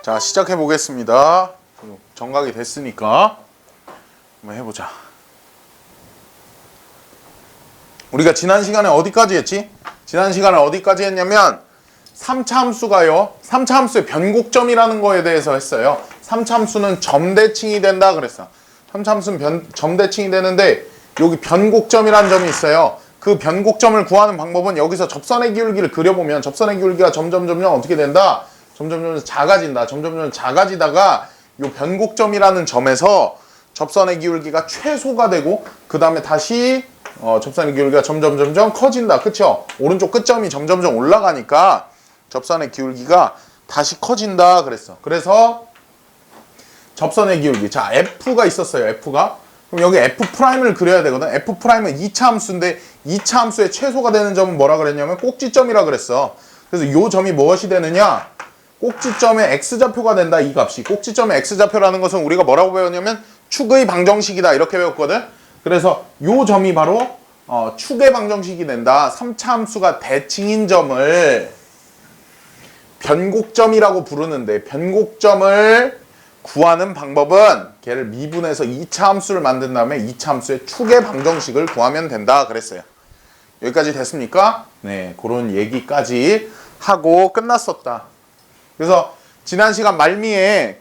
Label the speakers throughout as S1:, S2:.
S1: 자, 시작해 보겠습니다. 정각이 됐으니까 한번 해보자. 우리가 지난 시간에 어디까지 했지? 지난 시간에 어디까지 했냐면 3차 함수가요, 3차 함수의 변곡점이라는 거에 대해서 했어요. 3차 함수는 점대칭이 된다 그랬어. 3차 함수는 점대칭이 되는데 여기 변곡점이라는 점이 있어요. 그 변곡점을 구하는 방법은 여기서 접선의 기울기를 그려보면 접선의 기울기가 점점 어떻게 된다? 점점 작아진다. 점점 작아지다가 이 변곡점이라는 점에서 접선의 기울기가 최소가 되고 그 다음에 다시 접선의 기울기가 점점 커진다. 그쵸? 오른쪽 끝점이 점점 올라가니까 접선의 기울기가 다시 커진다 그랬어. 그래서 접선의 기울기, 자 F가 있었어요. F가. 그럼 여기 F'을 그려야 되거든. F'은 2차 함수인데 2차 함수의 최소가 되는 점은 뭐라 그랬냐면 꼭지점이라 그랬어. 그래서 이 점이 무엇이 되느냐? 꼭지점의 X좌표가 된다. 이 값이. 꼭지점의 X좌표라는 것은 우리가 뭐라고 배웠냐면 축의 방정식이다. 이렇게 배웠거든. 그래서 이 점이 바로 축의 방정식이 된다. 3차 함수가 대칭인 점을 변곡점이라고 부르는데 변곡점을 구하는 방법은 걔를 미분해서 2차 함수를 만든 다음에 2차 함수의 축의 방정식을 구하면 된다 그랬어요. 여기까지 됐습니까? 네, 그런 얘기까지 하고 끝났었다. 그래서 지난 시간 말미에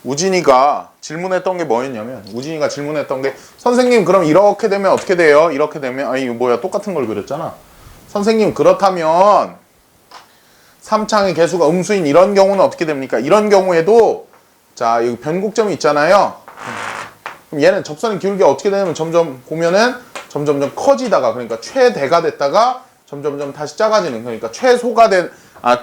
S1: 우진이가 질문했던 게 뭐였냐면 우진이가 질문했던 게 선생님 그럼 이렇게 되면 어떻게 돼요? 이렇게 되면 아니 뭐야 똑같은 걸 그렸잖아. 선생님 그렇다면 3차항의 개수가 음수인 이런 경우는 어떻게 됩니까? 이런 경우에도 자 여기 변곡점이 있잖아요. 그럼 얘는 접선의 기울기가 어떻게 되냐면 점점 보면은 점점 커지다가 그러니까 최대가 됐다가 점점 다시 작아지는 그러니까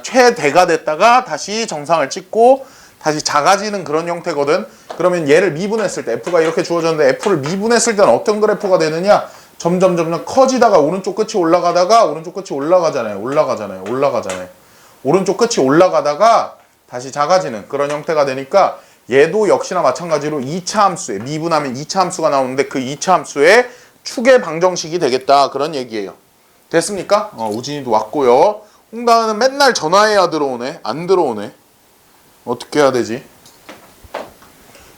S1: 최대가 됐다가 다시 정상을 찍고 다시 작아지는 그런 형태거든. 그러면 얘를 미분했을 때 F가 이렇게 주어졌는데 F를 미분했을 때는 어떤 그래프가 되느냐? 점점 커지다가 오른쪽 끝이 올라가다가 오른쪽 끝이 올라가잖아요. 오른쪽 끝이 올라가다가 다시 작아지는 그런 형태가 되니까 얘도 역시나 마찬가지로 2차 함수에 미분하면 2차 함수가 나오는데 그 2차 함수의 축의 방정식이 되겠다. 그런 얘기예요. 됐습니까? 우진이도 왔고요. 홍다은은 맨날 전화해야 들어오네. 안 들어오네. 어떻게 해야 되지?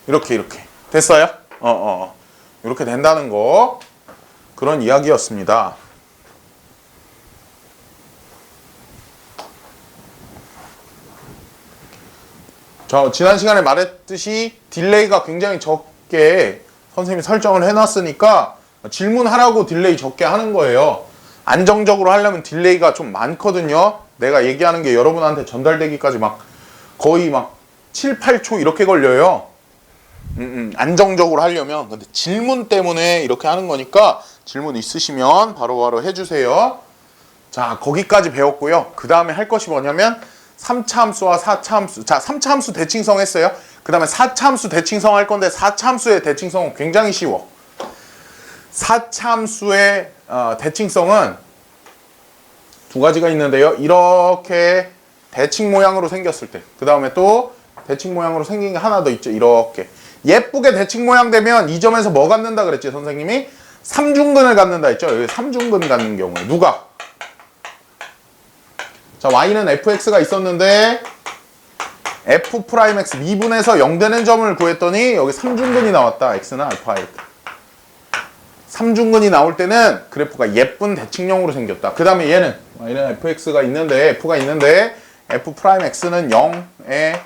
S1: 이렇게 됐어요? 이렇게 된다는 거 그런 이야기였습니다. 저 지난 시간에 말했듯이 딜레이가 굉장히 적게 선생님이 설정을 해놨으니까 질문하라고 딜레이 적게 하는 거예요. 안정적으로 하려면 딜레이가 좀 많거든요. 내가 얘기하는 게 여러분한테 전달되기까지 거의 7, 8초 이렇게 걸려요. 안정적으로 하려면. 근데 질문 때문에 이렇게 하는 거니까 질문 있으시면 바로바로 해주세요. 자, 거기까지 배웠고요. 그 다음에 할 것이 뭐냐면 3차 함수와 4차 함수. 자, 3차 함수 대칭성 했어요. 그 다음에 4차 함수 대칭성 할 건데 4차 함수의 대칭성은 굉장히 쉬워. 4차 함수의 대칭성은 두 가지가 있는데요. 이렇게 대칭 모양으로 생겼을 때. 그 다음에 또 대칭 모양으로 생긴 게 하나 더 있죠. 이렇게. 예쁘게 대칭 모양 되면 이 점에서 뭐 갖는다 그랬지 선생님이? 삼중근을 갖는다 했죠. 여기 삼중근 갖는 경우에. 누가? 자, y는 fx가 있었는데 f'x 미분해서 0 되는 점을 구했더니 여기 삼중근이 나왔다. x는 알파 이렇게. 삼중근이 나올 때는 그래프가 예쁜 대칭형으로 생겼다. 그 다음에 얘는 y는 fx가 있는데 f가 있는데 f'x는 0의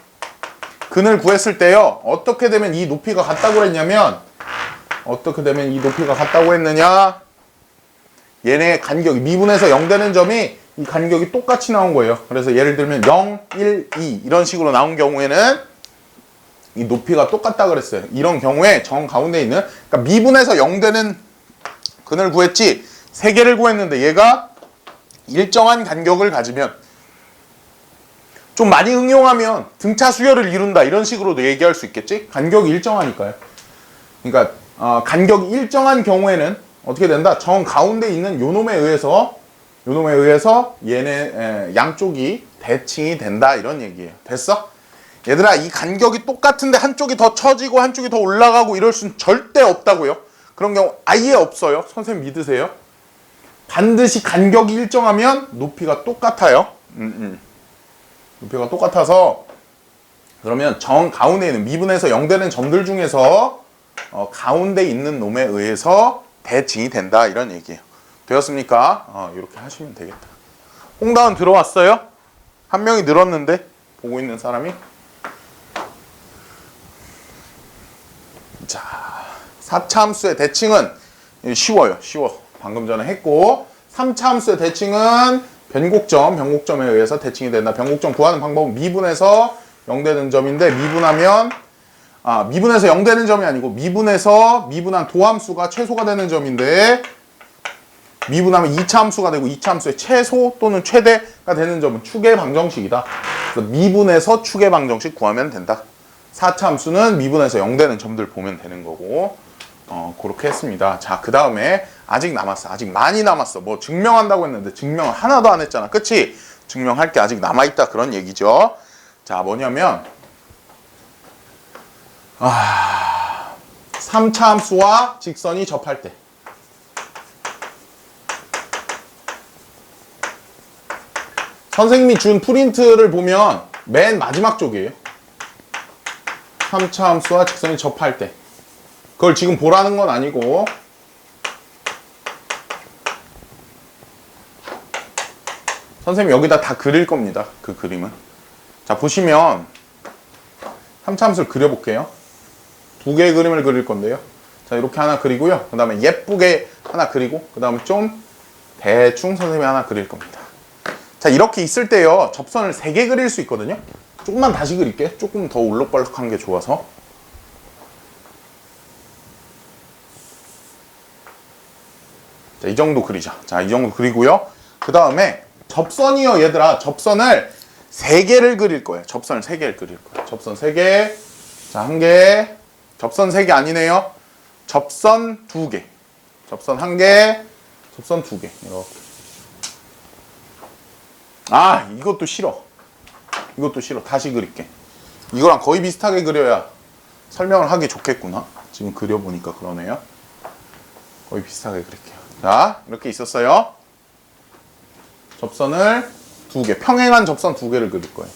S1: 근을 구했을 때요. 어떻게 되면 이 높이가 같다고 그랬냐면 어떻게 되면 이 높이가 같다고 했느냐? 얘네 간격이 미분해서 0 되는 점이 이 간격이 똑같이 나온 거예요. 그래서 예를 들면 0, 1, 2 이런 식으로 나온 경우에는 이 높이가 똑같다 그랬어요. 이런 경우에 정 가운데 있는 그러니까 미분해서 0 되는 근을 구했지 3개를 구했는데 얘가 일정한 간격을 가지면 좀 많이 응용하면 등차 수열을 이룬다 이런 식으로도 얘기할 수 있겠지? 간격이 일정하니까요. 그러니까 간격이 일정한 경우에는 어떻게 된다? 정 가운데 있는 요놈에 의해서 얘네 양쪽이 대칭이 된다 이런 얘기예요. 됐어? 얘들아 이 간격이 똑같은데 한쪽이 더 처지고 한쪽이 더 올라가고 이럴 수는 절대 없다고요. 그런 경우 아예 없어요. 선생님 믿으세요. 반드시 간격이 일정하면 높이가 똑같아요. 우표가 똑같아서 그러면 정 가운데 있는 미분에서 0되는 점들 중에서 가운데 있는 놈에 의해서 대칭이 된다 이런 얘기예요. 되었습니까? 이렇게 하시면 되겠다. 홍다운 들어왔어요? 한 명이 늘었는데 보고 있는 사람이. 자, 4차 함수의 대칭은 쉬워요. 쉬워. 방금 전에 했고 3차 함수의 대칭은 변곡점에 의해서 대칭이 된다. 변곡점 구하는 방법은 미분에서 0되는 점인데 미분에서 0되는 점이 아니고 미분한 도함수가 최소가 되는 점인데 미분하면 2차 함수가 되고 2차 함수의 최소 또는 최대가 되는 점은 축의 방정식이다. 그래서 미분에서 축의 방정식 구하면 된다. 4차 함수는 미분에서 0되는 점들 보면 되는 거고 그렇게 했습니다. 자, 그 다음에 아직 남았어. 아직 많이 남았어. 뭐 증명한다고 했는데 증명을 하나도 안 했잖아. 그치? 증명할 게 아직 남아있다 그런 얘기죠. 자, 뭐냐면 3차 함수와 직선이 접할 때 선생님이 준 프린트를 보면 맨 마지막 쪽이에요. 3차 함수와 직선이 접할 때 그걸 지금 보라는 건 아니고 선생님이 여기다 다 그릴 겁니다. 그 그림은. 자, 보시면 3차 함수를 그려볼게요. 두 개의 그림을 그릴 건데요. 자, 이렇게 하나 그리고요. 그 다음에 예쁘게 하나 그리고 그 다음에 좀 대충 선생님이 하나 그릴 겁니다. 자, 이렇게 있을 때요. 접선을 3개 그릴 수 있거든요. 조금만 다시 그릴게. 조금 더 울럭벌럭한 게 좋아서. 자, 이 정도 그리자. 자, 이 정도 그리고요. 그 다음에 접선이요, 얘들아. 접선을 3개를 그릴 거예요. 접선을 3개를 그릴 거예요. 접선 3개. 자, 1개. 접선 3개 아니네요. 접선 2개. 접선 1개. 접선 2개. 이렇게. 이것도 싫어. 이것도 싫어. 다시 그릴게. 이거랑 거의 비슷하게 그려야 설명을 하기 좋겠구나. 지금 그려보니까 그러네요. 거의 비슷하게 그릴게요. 자, 이렇게 있었어요. 접선을 2개. 평행한 접선 2개를 그릴 거예요.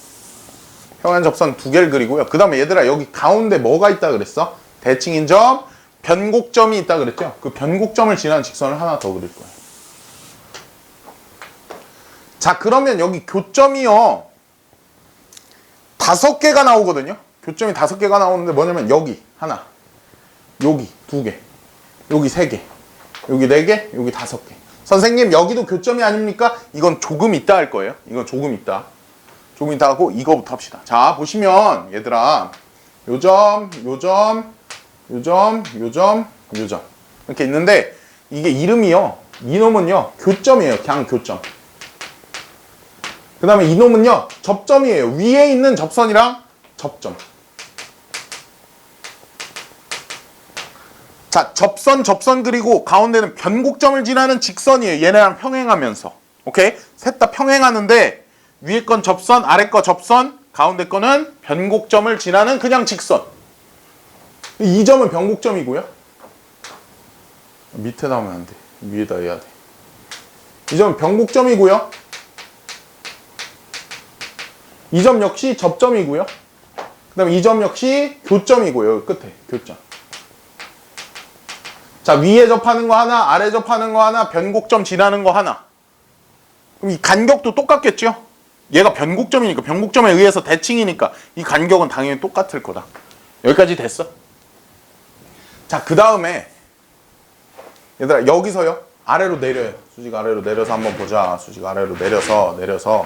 S1: 평행한 접선 2개를 그리고요. 그 다음에 얘들아, 여기 가운데 뭐가 있다 그랬어? 대칭인 점, 변곡점이 있다 그랬죠? 그 변곡점을 지나는 직선을 하나 더 그릴 거예요. 자, 그러면 여기 교점이요 5개가 나오거든요. 교점이 5개가 나오는데 뭐냐면 여기 하나, 여기 2개, 여기 3개, 여기 4개, 여기 5개. 선생님, 여기도 교점이 아닙니까? 이건 조금 있다 할 거예요. 이건 조금 있다. 조금 있다 하고 이거부터 합시다. 자, 보시면 얘들아, 요점, 요점, 요점, 요점, 요점 이렇게 있는데 이게 이름이요. 이놈은요 교점이에요. 그냥 교점. 그 다음에 이놈은요 접점이에요. 위에 있는 접선이랑 접점. 자, 접선 그리고 가운데는 변곡점을 지나는 직선이에요. 얘네랑 평행하면서. 오케이? 셋 다 평행하는데 위에 건 접선, 아래 거 접선, 가운데 거는 변곡점을 지나는 그냥 직선. 이 점은 변곡점이고요. 밑에다 하면 안 돼. 위에다 해야 돼. 이 점은 변곡점이고요. 이 점 역시 접점이고요. 그 다음에 이 점 역시 교점이고요. 여기 끝에 교점. 자, 위에 접하는 거 하나, 아래 접하는 거 하나, 변곡점 지나는 거 하나. 그럼 이 간격도 똑같겠죠? 얘가 변곡점이니까, 변곡점에 의해서 대칭이니까 이 간격은 당연히 똑같을 거다. 여기까지 됐어? 자, 그 다음에 얘들아, 여기서요 아래로 내려요. 수직 아래로 내려서 한번 보자. 수직 아래로 내려서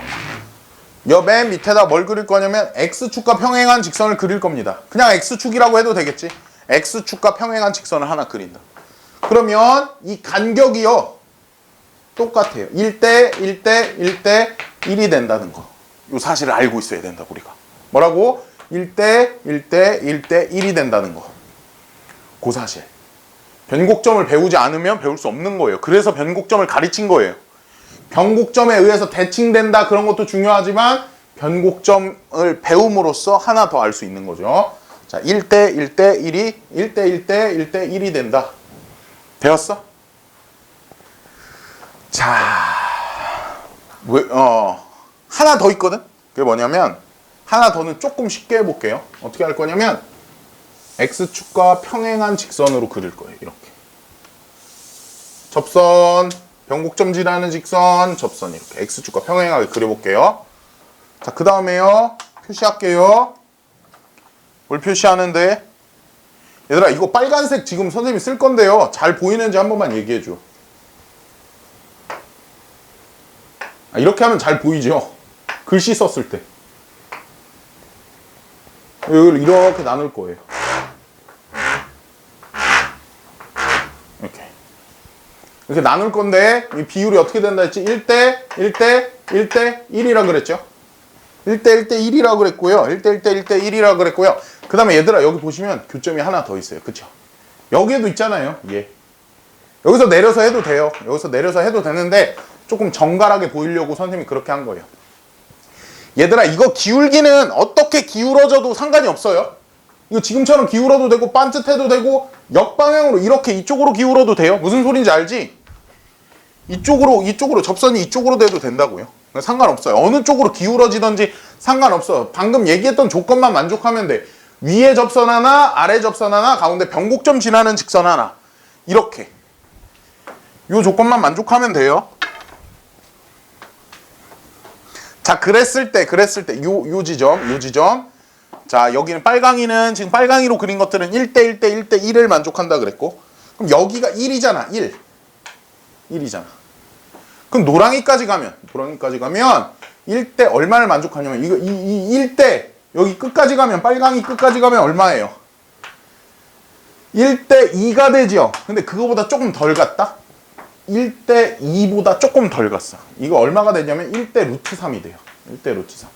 S1: 여 맨 밑에다 뭘 그릴 거냐면 X축과 평행한 직선을 그릴 겁니다. 그냥 X축이라고 해도 되겠지. X축과 평행한 직선을 하나 그린다. 그러면 이 간격이요 똑같아요. 1대 1대 1대 1이 된다는 거. 이 사실을 알고 있어야 된다 우리가. 뭐라고? 1대 1대 1대 1이 된다는 거. 그 사실. 변곡점을 배우지 않으면 배울 수 없는 거예요. 그래서 변곡점을 가르친 거예요. 변곡점에 의해서 대칭된다 그런 것도 중요하지만 변곡점을 배움으로써 하나 더 알 수 있는 거죠. 자, 1대 1대 1이 1대 1대 1대 1이 된다. 되었어? 자, 하나 더 있거든. 그게 뭐냐면 하나 더는 조금 쉽게 해볼게요. 어떻게 할 거냐면 x축과 평행한 직선으로 그릴 거예요. 이렇게 접선, 변곡점 지나는 직선, 접선 이렇게 x축과 평행하게 그려볼게요. 자, 그 다음에요 표시할게요. 뭘 표시하는데 얘들아 이거 빨간색 지금 선생님이 쓸 건데요. 잘 보이는지 한 번만 얘기해줘. 이렇게 하면 잘 보이죠? 글씨 썼을 때. 이걸 이렇게 나눌 거예요. 이렇게 나눌 건데 이 비율이 어떻게 된다 했지? 1대 1대 1대 1이라 그랬죠? 1대 1대 1이라 그랬고요. 1대 1대 1대 1이라 그랬고요. 그 다음에 얘들아 여기 보시면 교점이 하나 더 있어요. 그쵸? 여기에도 있잖아요. 예. 여기서 내려서 해도 돼요. 여기서 내려서 해도 되는데 조금 정갈하게 보이려고 선생님이 그렇게 한 거예요. 얘들아 이거 기울기는 어떻게 기울어져도 상관이 없어요. 이거 지금처럼 기울어도 되고 반듯해도 되고 역방향으로 이렇게 이쪽으로 기울어도 돼요. 무슨 소린지 알지? 이쪽으로 접선이 이쪽으로 돼도 된다고요. 상관없어요. 어느 쪽으로 기울어지든지 상관없어요. 방금 얘기했던 조건만 만족하면 돼. 위에 접선 하나, 아래 접선 하나, 가운데 변곡점 지나는 직선 하나. 이렇게. 요 조건만 만족하면 돼요. 자, 그랬을 때, 요 지점. 자, 여기는 빨강이는, 지금 빨강이로 그린 것들은 1대 1대 1대 1을 만족한다 그랬고, 그럼 여기가 1이잖아, 1이잖아. 그럼 노랑이까지 가면 1대 얼마를 만족하냐면, 이거, 이 1대, 여기 끝까지 가면, 빨강이 끝까지 가면 얼마예요? 1대 2가 되죠? 근데 그거보다 조금 덜 갔다? 1대 2보다 조금 덜 갔어. 이거 얼마가 되냐면 1대 루트 3이 돼요. 1대 루트 3.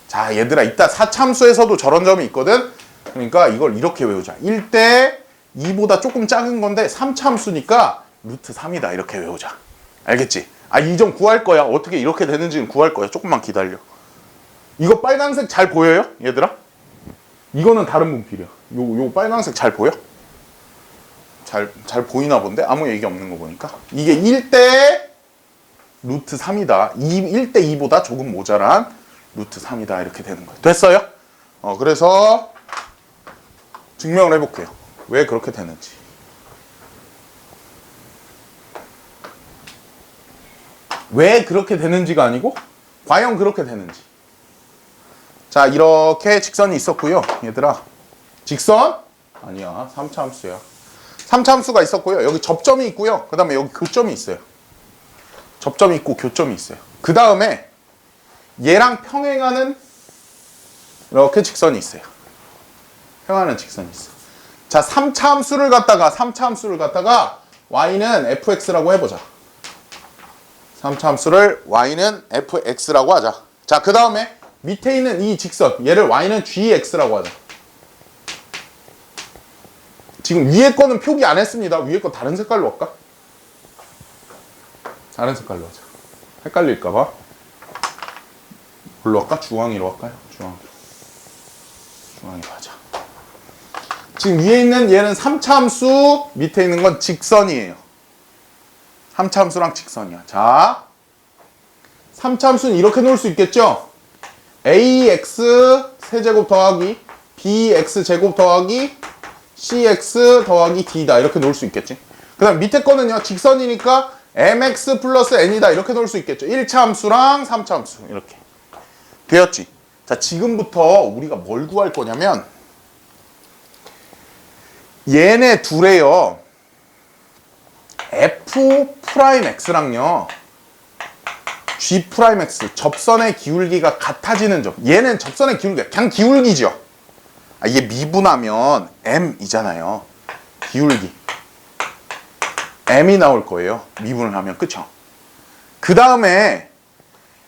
S1: 자, 얘들아, 이따 사참수에서도 저런 점이 있거든? 그러니까 이걸 이렇게 외우자. 1대 2보다 조금 작은 건데 3참수니까 루트 3이다. 이렇게 외우자. 알겠지? 이 점 구할 거야. 어떻게 이렇게 되는지는 구할 거야. 조금만 기다려. 이거 빨간색 잘 보여요? 얘들아? 이거는 다른 분필이야. 요 빨간색 잘 보여? 잘 보이나 본데? 아무 얘기 없는 거 보니까. 이게 1대 루트 3이다. 1대 2보다 조금 모자란 루트 3이다. 이렇게 되는 거예요. 됐어요? 그래서 증명을 해볼게요. 왜 그렇게 되는지. 왜 그렇게 되는지가 아니고 과연 그렇게 되는지. 자, 이렇게 직선이 있었고요. 얘들아, 직선? 아니야. 3차함수야. 3차함수가 있었고요. 여기 접점이 있고요. 그 다음에 여기 교점이 있어요. 접점이 있고 교점이 있어요. 그 다음에 얘랑 평행하는 이렇게 직선이 있어요. 평행하는 직선이 있어. 자, 3차함수를 갖다가 y는 fx라고 해보자. 3차함수를 y는 fx라고 하자. 자, 그 다음에 밑에 있는 이 직선, 얘를 y는 gx라고 하자. 지금 위에 거는 표기 안 했습니다. 위에 거 다른 색깔로 할까? 다른 색깔로 하자. 헷갈릴까봐. 뭘로 할까? 주황이로 할까요? 주황이로 하자. 지금 위에 있는 얘는 3차함수, 밑에 있는 건 직선이에요. 3차함수랑 직선이야. 자, 3차함수는 이렇게 놓을 수 있겠죠? ax 세제곱 더하기 bx 제곱 더하기 cx 더하기 d다. 이렇게 놓을 수 있겠지. 그 다음 밑에 거는요, 직선이니까 mx 플러스 n이다. 이렇게 놓을 수 있겠죠. 1차 함수랑 3차 함수. 이렇게. 되었지? 자, 지금부터 우리가 뭘 구할 거냐면, 얘네 둘에요, f'x랑요, g'x, 접선의 기울기가 같아지는 점. 얘는 접선의 기울기가 그냥 기울기죠. 이게 미분하면 m이잖아요. 기울기. m이 나올 거예요. 미분을 하면. 그쵸? 그 다음에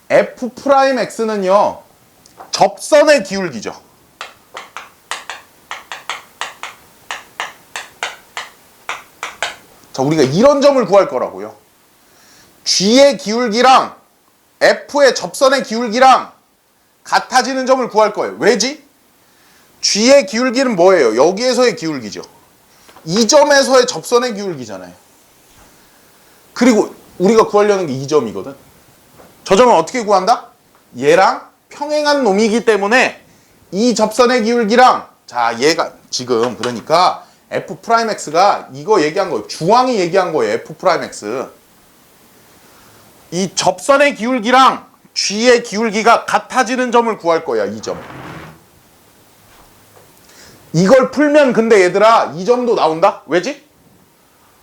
S1: f'x는요, 접선의 기울기죠. 자, 우리가 이런 점을 구할 거라고요. g의 기울기랑 f의 접선의 기울기랑 같아지는 점을 구할 거예요. 왜지? g의 기울기는 뭐예요? 여기에서의 기울기죠. 이 점에서의 접선의 기울기잖아요. 그리고 우리가 구하려는 게 이 점이거든. 저 점은 어떻게 구한다? 얘랑 평행한 놈이기 때문에 이 접선의 기울기랑 자 얘가 지금 그러니까 F'X가 이거 얘기한 거예요. 주황이 얘기한 거예요. F'X. 이 접선의 기울기랑 G의 기울기가 같아지는 점을 구할 거야. 이 점. 이걸 풀면 근데 얘들아 이 점도 나온다? 왜지?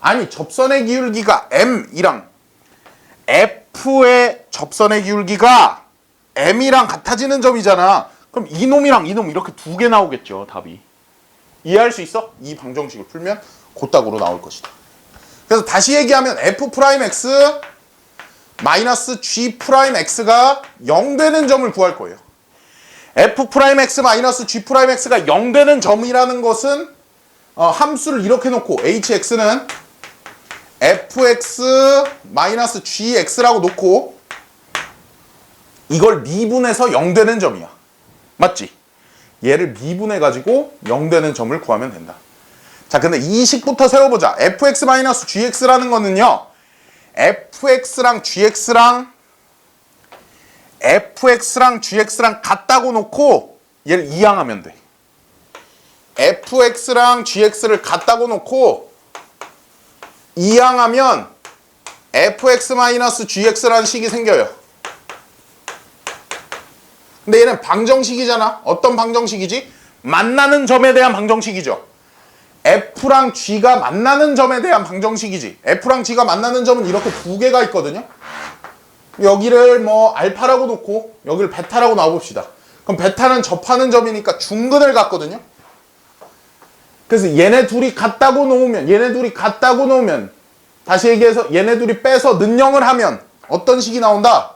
S1: 아니 접선의 기울기가 M이랑 F의 접선의 기울기가 M이랑 같아지는 점이잖아. 그럼 이놈이랑 이놈 이렇게 두 개 나오겠죠. 답이. 이해할 수 있어? 이 방정식을 풀면 곧다구로 나올 것이다. 그래서 다시 얘기하면 F'X 마이너스 G'X가 0 되는 점을 구할 거예요. F'X 마이너스 G'X가 0 되는 점이라는 것은 함수를 이렇게 놓고 hx는 fx 마이너스 gx라고 놓고 이걸 미분해서 0 되는 점이야. 맞지? 얘를 미분해가지고 0 되는 점을 구하면 된다. 자, 근데 이 식부터 세워보자. fx 마이너스 gx라는 거는요. fx랑 gx랑 같다고 놓고 얘를 이항하면 돼. fx랑 gx를 같다고 놓고 이항하면 fx-gx라는 식이 생겨요. 근데 얘는 방정식이잖아. 어떤 방정식이지? 만나는 점에 대한 방정식이죠. f랑 g가 만나는 점에 대한 방정식이지. f랑 g가 만나는 점은 이렇게 두 개가 있거든요. 여기를 뭐 알파라고 놓고 여기를 베타라고 놔봅시다. 그럼 베타는 접하는 점이니까 중근을 갖거든요. 그래서 얘네 둘이 같다고 놓으면 다시 얘기해서 얘네 둘이 빼서 는영을 하면 어떤 식이 나온다?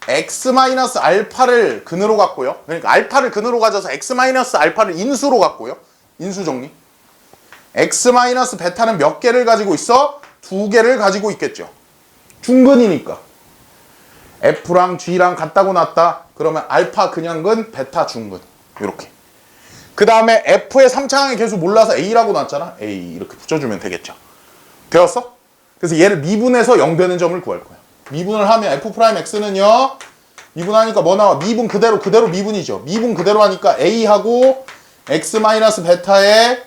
S1: x-알파를 근으로 갖고요. 그러니까 알파를 근으로 가져서 x-알파를 인수로 갖고요. 인수 정리. x-베타는 몇 개를 가지고 있어? 2개를 가지고 있겠죠. 중근이니까. f랑 g랑 같다고 놨다. 그러면 알파 근양근, 베타 중근. 이렇게. 그 다음에 f의 3차항의 개수 몰라서 a라고 놨잖아. a 이렇게 붙여주면 되겠죠. 되었어? 그래서 얘를 미분해서 0 되는 점을 구할 거야. 미분을 하면 f'x는요. 미분하니까 뭐 나와? 미분 그대로 미분이죠. 미분 그대로 하니까 a하고 x-베타에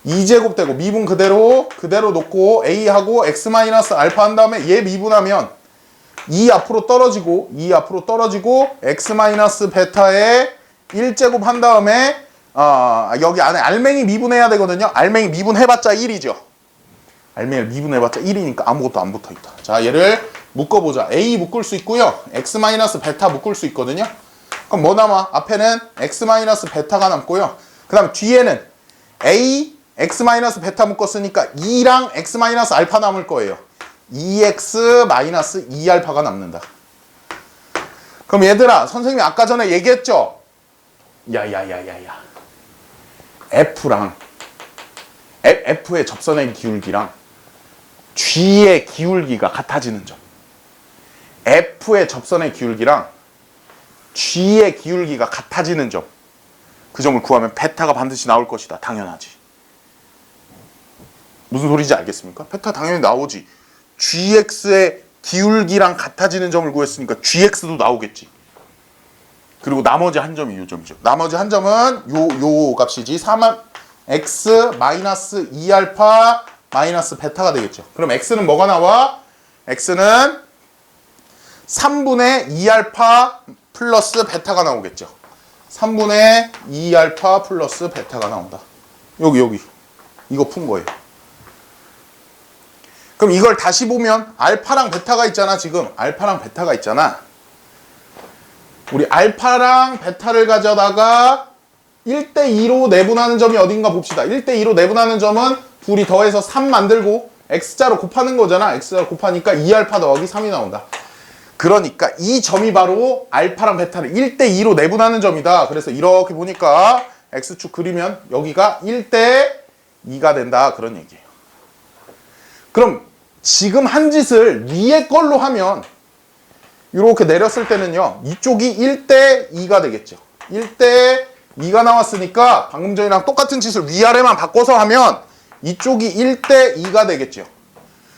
S1: 2제곱 되고 미분 그대로 놓고 a하고 x-알파 한 다음에 얘 미분하면 2 앞으로 떨어지고 x-베타에 1제곱 한 다음에 여기 안에 알맹이 미분해야 되거든요. 알맹이 미분해봤자 1이죠. 알맹이를 미분해봤자 1이니까 아무것도 안 붙어있다. 자, 얘를 묶어보자. a 묶을 수 있고요. x-베타 묶을 수 있거든요. 그럼 뭐 남아? 앞에는 x-베타가 남고요. 그 다음 뒤에는 a, x-베타 묶었으니까 2랑 x-알파 남을 거예요. 2x-2알파가 남는다. 그럼 얘들아, 선생님이 아까 전에 얘기했죠? 야야야야야. F의 접선의 기울기랑 G의 기울기가 같아지는 점. F의 접선의 기울기랑 G의 기울기가 같아지는 점. 그 점을 구하면 베타가 반드시 나올 것이다. 당연하지. 무슨 소리인지 알겠습니까? 베타 당연히 나오지. GX의 기울기랑 같아지는 점을 구했으니까 GX도 나오겠지. 그리고 나머지 한 점이 요 점이죠. 나머지 한 점은 요 값이지. 3x-2알파 마이너스 베타가 되겠죠. 그럼 x는 뭐가 나와? x는 3분의 2알파 플러스 베타가 나오겠죠. 3분의 2알파 플러스 베타가 나온다. 여기 이거 푼 거예요. 그럼 이걸 다시 보면 알파랑 베타가 있잖아. 지금 알파랑 베타가 있잖아. 우리 알파랑 베타를 가져다가 1대2로 내분하는 점이 어딘가 봅시다. 1대2로 내분하는 점은 둘이 더해서 3 만들고 x자로 곱하는 거잖아. x자로 곱하니까 2알파 더하기 3이 나온다. 그러니까 이 점이 바로 알파랑 베타를 1대2로 내분하는 점이다. 그래서 이렇게 보니까 x축 그리면 여기가 1대2가 된다. 그런 얘기예요. 그럼 지금 한 짓을 위에 걸로 하면 이렇게 내렸을 때는요. 이쪽이 1대2가 되겠죠. 1대2가 나왔으니까 방금 전이랑 똑같은 짓을 위아래만 바꿔서 하면 이쪽이 1대2가 되겠죠.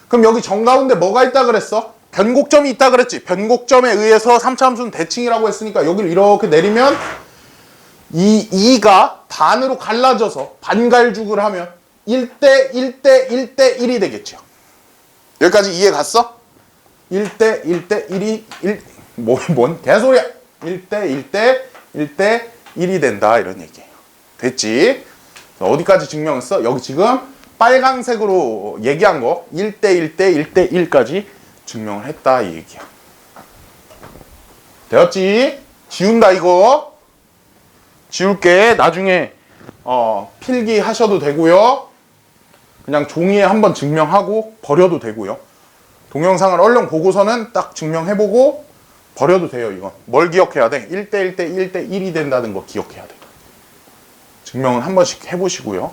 S1: 그럼 여기 정가운데 뭐가 있다 그랬어? 변곡점이 있다 그랬지. 변곡점에 의해서 3차 함수는 대칭이라고 했으니까 여기를 이렇게 내리면 이 2가 반으로 갈라져서 반갈죽을 하면 1대 1대 1대 1이 되겠죠. 여기까지 이해 갔어? 1대 1대 1이 뭔 개소리야. 1대 1대 1대 1이 된다 이런 얘기예요. 됐지? 어디까지 증명했어? 여기 지금 빨강색으로 얘기한 거 1대 1대 1대 1까지 증명을 했다 이 얘기야. 되었지? 지운다 이거. 지울게. 나중에 필기 하셔도 되고요. 그냥 종이에 한번 증명하고 버려도 되고요. 동영상을 얼른 보고서는 딱 증명해보고 버려도 돼요. 이건 뭘 기억해야 돼? 1대 1대 1대 1이 된다는 거 기억해야 돼. 증명은 한 번씩 해보시고요.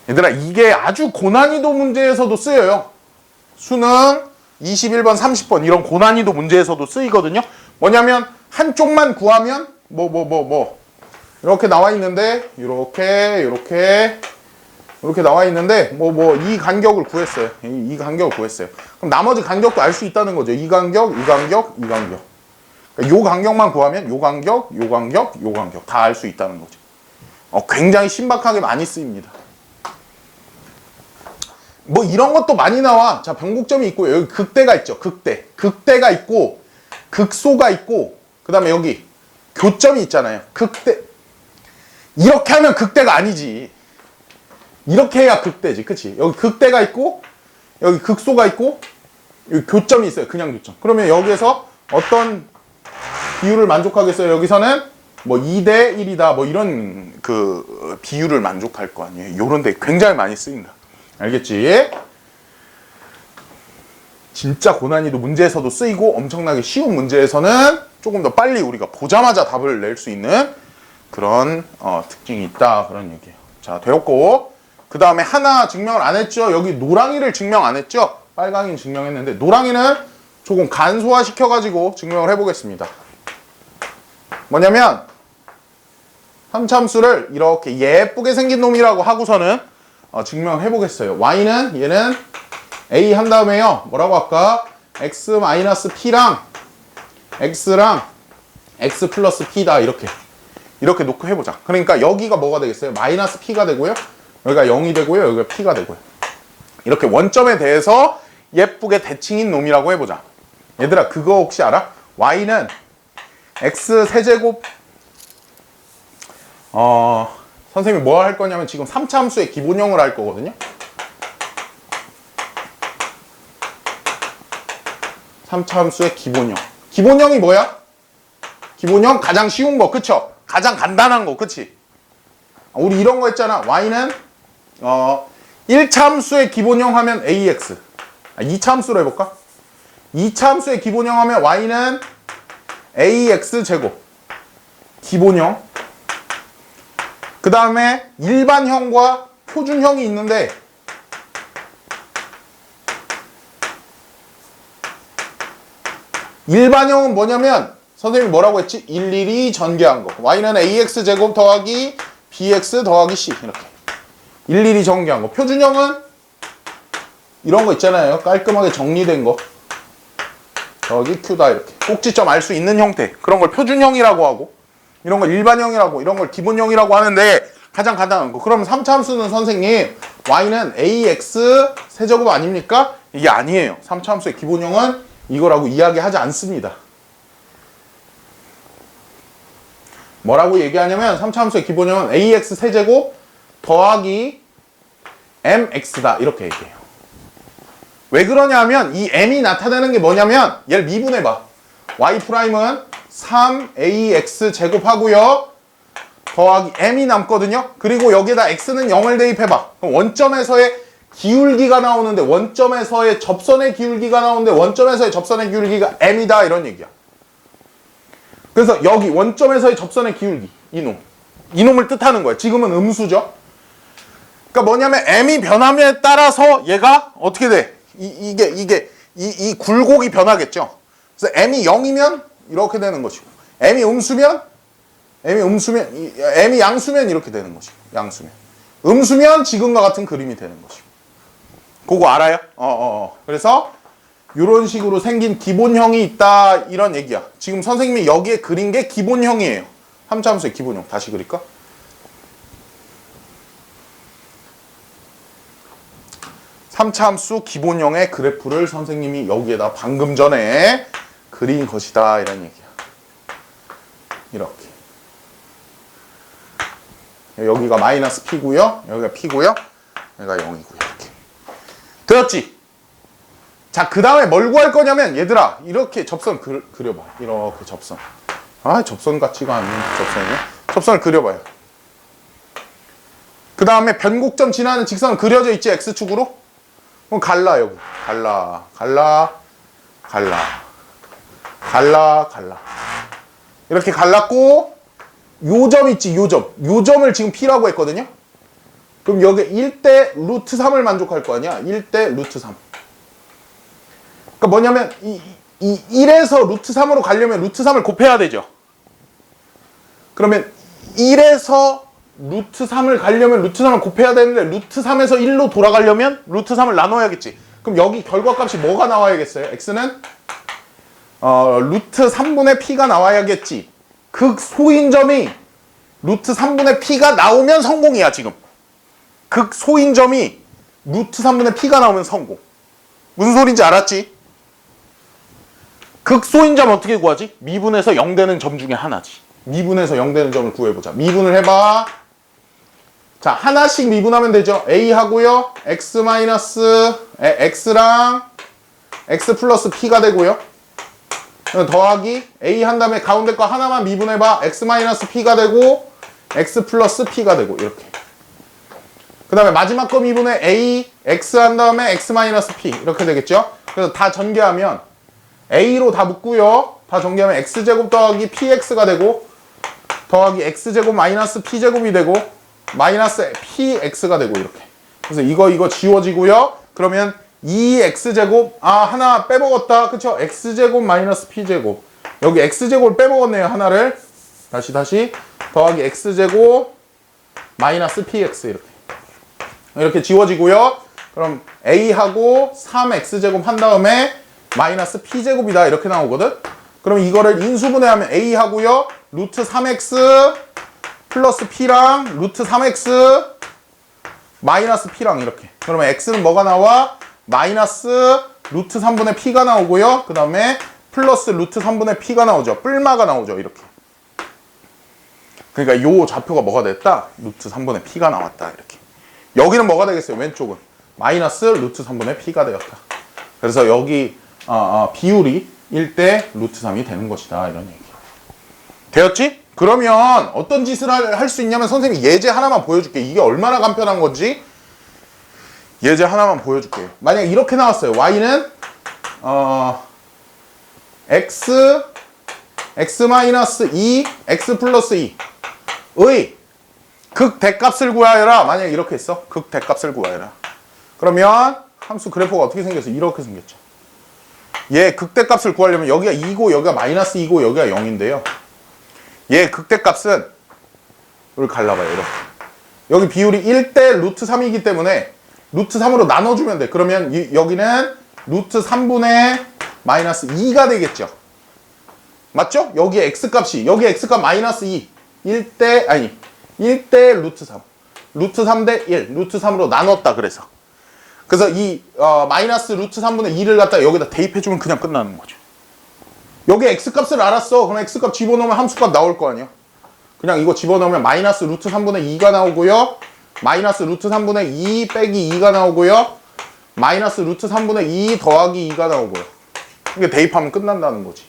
S1: 얘들아 이게 아주 고난이도 문제에서도 쓰여요. 수능 21번 30번 이런 고난이도 문제에서도 쓰이거든요. 뭐냐면 한쪽만 구하면 이렇게 나와 있는데 이렇게 나와 있는데 이 간격을 구했어요. 이 간격을 구했어요. 그럼 나머지 간격도 알 수 있다는 거죠. 이 간격, 이 간격, 이 간격. 그러니까 요 간격만 구하면 요 간격, 요 간격, 요 간격 다 알 수 있다는 거죠. 굉장히 신박하게 많이 쓰입니다. 뭐 이런 것도 많이 나와. 자, 변곡점이 있고 여기 극대가 있죠. 극대가 있고 극소가 있고 그다음에 여기 교점이 있잖아요. 극대. 이렇게 하면 극대가 아니지. 이렇게 해야 극대지. 그치? 여기 극대가 있고 여기 극소가 있고 여기 교점이 있어요. 그냥 교점. 그러면 여기에서 어떤 비율을 만족하겠어요? 여기서는 뭐 2대 1이다 뭐 이런 그 비율을 만족할 거 아니에요. 요런 데 굉장히 많이 쓰인다. 알겠지? 진짜 고난이도 문제에서도 쓰이고 엄청나게 쉬운 문제에서는 조금 더 빨리 우리가 보자마자 답을 낼 수 있는 그런 특징이 있다 그런 얘기예요. 자, 되었고 그 다음에 하나 증명을 안 했죠. 여기 노랑이를 증명 안 했죠. 빨강이는 증명했는데 노랑이는 조금 간소화 시켜가지고 증명을 해보겠습니다. 뭐냐면 함수를 이렇게 예쁘게 생긴 놈이라고 하고서는 증명해 보겠어요. y는 얘는 a 한 다음에요. 뭐라고 할까? x-p랑 x랑 x 플러스 p다 이렇게 놓고 해보자. 그러니까 여기가 뭐가 되겠어요? 마이너스 p가 되고요. 여기가 0이 되고요. 여기가 p가 되고요. 이렇게 원점에 대해서 예쁘게 대칭인 놈이라고 해보자. 얘들아 그거 혹시 알아? y는 x 세제곱 선생님이 뭐 할 거냐면 지금 3차 함수의 기본형을 할 거거든요. 3차 함수의 기본형. 기본형이 뭐야? 기본형 가장 쉬운 거, 그쵸? 가장 간단한 거, 그치? 우리 이런 거 했잖아. y는 1차 함수의 기본형 하면 ax. 2차 함수로 해볼까? 2차 함수의 기본형 하면 y는 ax 제곱. 기본형. 그 다음에 일반형과 표준형이 있는데 일반형은 뭐냐면 선생님이 뭐라고 했지? 일일이 전개한 거. y는 ax 제곱 더하기 bx 더하기 c 이렇게 일일이 전개한 거. 표준형은 이런 거 있잖아요. 깔끔하게 정리된 거. 더하기 q다 이렇게 꼭지점 알 수 있는 형태. 그런 걸 표준형이라고 하고 이런 걸 일반형이라고 이런 걸 기본형이라고 하는데 가장 간단한 거. 그럼 3차 함수는 선생님 y는 ax 세제곱 아닙니까? 이게 아니에요. 3차 함수의 기본형은 이거라고 이야기하지 않습니다. 뭐라고 얘기하냐면 3차 함수의 기본형은 ax 세제곱 더하기 mx다 이렇게 얘기해요. 왜 그러냐 하면 이 m이 나타나는 게 뭐냐면 얘를 미분해봐. y'은 3ax 제곱하고요. 더하기 m이 남거든요. 그리고 여기에다 x는 0을 대입해봐. 그럼 원점에서의 기울기가 나오는데 원점에서의 접선의 기울기가 나오는데 원점에서의 접선의 기울기가 m이다 이런 얘기야. 그래서 여기 원점에서의 접선의 기울기 이놈을 뜻하는 거예요. 지금은 음수죠. 그러니까 뭐냐면 m이 변함에 따라서 얘가 어떻게 돼? 이 굴곡이 변하겠죠. 그래서 m이 0이면 이렇게 되는 것이고 m이 양수면 이렇게 되는 것이고 양수면 음수면 지금과 같은 그림이 되는 것이고 그거 알아요? 그래서 이런 식으로 생긴 기본형이 있다 이런 얘기야. 지금 선생님이 여기에 그린 게 기본형이에요. 함수의 기본형. 다시 그릴까? 삼차함수 기본형의 그래프를 선생님이 여기에다 방금 전에 그린 것이다 이런 얘기야. 이렇게. 여기가 마이너스 P고요. 여기가 P고요. 여기가 0이고요. 이렇게. 되었지? 자, 그 다음에 뭘 구할 거냐면 얘들아 이렇게 접선 그려봐. 이렇게 접선. 아, 접선 같지가 않는 접선이네. 접선을 그려봐요. 그 다음에 변곡점 지나는 직선은 그려져 있지, X축으로? 그럼 갈라, 여기. 갈라. 이렇게 갈랐고, 요 점 있지, 요 점. 요 점을 지금 P라고 했거든요? 그럼 여기 1대 루트 3을 만족할 거 아니야? 1대 루트 3. 그러니까 뭐냐면, 이 1에서 루트 3으로 가려면 루트 3을 곱해야 되죠. 그러면 1에서 루트 3을 가려면 루트 3을 곱해야 되는데 루트 3에서 1로 돌아가려면 루트 3을 나눠야겠지. 그럼 여기 결과값이 뭐가 나와야겠어요? x는 루트 3분의 p가 나와야겠지. 극소인점이 루트 3분의 p가 나오면 성공이야 지금. 극소인점이 루트 3분의 p가 나오면 성공. 무슨 소린지 알았지? 극소인점 어떻게 구하지? 미분에서 0 되는 점 중에 하나지. 미분에서 0 되는 점을 구해보자. 미분을 해봐. 자, 하나씩 미분하면 되죠. a 하고요. x랑 x 플러스 p가 되고요. 더하기 a 한 다음에 가운데 거 하나만 미분해봐. x 마이너스 p가 되고 x 플러스 p가 되고 이렇게. 그 다음에 마지막 거 미분해 a, x 한 다음에 x 마이너스 p 이렇게 되겠죠. 그래서 다 전개하면 a로 다 묶고요. 다 전개하면 x제곱 더하기 px가 되고 더하기 x제곱 마이너스 p제곱이 되고 마이너스 px가 되고 이렇게. 그래서 이거 지워지고요. 그러면 2x제곱 하나 빼먹었다. 그쵸? x제곱 마이너스 p제곱. 여기 x제곱을 빼먹었네요. 하나를. 다시 더하기 x제곱 마이너스 px 이렇게 지워지고요. 그럼 a하고 3x제곱 한 다음에 마이너스 p제곱이다 이렇게 나오거든. 그럼 이거를 인수분해하면 a 하고요. 루트 3x 플러스 p랑 루트 3x 마이너스 p랑 이렇게. 그러면 x는 뭐가 나와? 마이너스 루트 3분의 p가 나오고요. 그 다음에 플러스 루트 3분의 p가 나오죠. 뿔마가 나오죠. 이렇게. 그러니까 요 좌표가 뭐가 됐다? 루트 3분의 p가 나왔다. 이렇게. 여기는 뭐가 되겠어요? 왼쪽은 마이너스 루트 3분의 p가 되었다. 그래서 여기 비율이 1대 루트 3이 되는 것이다. 이런 얘기. 되었지? 그러면 어떤 짓을 할 수 있냐면 선생님이 예제 하나만 보여줄게. 이게 얼마나 간편한 건지 예제 하나만 보여줄게요. 만약 이렇게 나왔어요. y는 x-2, x 플러스 2의 극대값을 구하여라. 만약 이렇게 했어. 극대값을 구하여라. 그러면 함수 그래프가 어떻게 생겼어? 이렇게 생겼죠. 얘 극대값을 구하려면 여기가 2고 여기가 마이너스 2고 여기가 0인데요. 얘 극대값은 이걸 갈라봐요. 이렇게. 여기 비율이 1대 루트 3이기 때문에 루트 3으로 나눠주면 돼. 그러면 여기는 루트 3분의 마이너스 2가 되겠죠. 맞죠? 여기에 x값이 여기 x값 마이너스 2 1대 루트 3 루트 3대 1 루트 3으로 나눴다. 그래서 이 마이너스 루트 3분의 2를 갖다 여기다 대입해주면 그냥 끝나는 거죠. 여기 x값을 알았어. 그럼 x값 집어넣으면 함수값 나올 거 아니야. 그냥 이거 집어넣으면 마이너스 루트 3분의 2가 나오고요. 마이너스 루트 3분의 2 빼기 2가 나오고요. 마이너스 루트 3분의 2 더하기 2가 나오고요. 이게 대입하면 끝난다는 거지.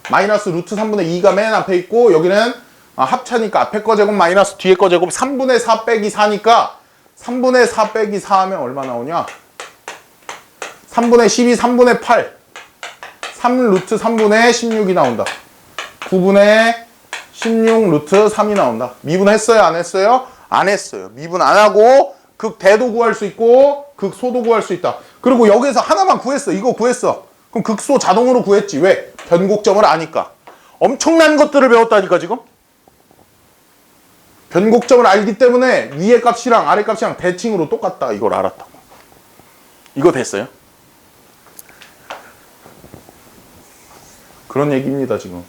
S1: 마이너스 루트 3분의 2가 맨 앞에 있고 여기는 합차니까 앞에 거 제곱 마이너스 뒤에 거 제곱 3분의 4 빼기 4니까 3분의 4 빼기 4 하면 얼마 나오냐? 3분의 12, 3분의 8 3 루트 3분의 16이 나온다. 9분의 16 루트 3이 나온다. 미분했어요? 안 했어요? 안 했어요. 미분 안 하고 극대도 구할 수 있고 극소도 구할 수 있다. 그리고 여기서 하나만 구했어. 이거 구했어. 그럼 극소 자동으로 구했지. 왜? 변곡점을 아니까. 엄청난 것들을 배웠다니까 지금. 변곡점을 알기 때문에 위에 값이랑 아래 값이랑 대칭으로 똑같다. 이걸 알았다고. 이거 됐어요? 그런 얘기입니다 지금.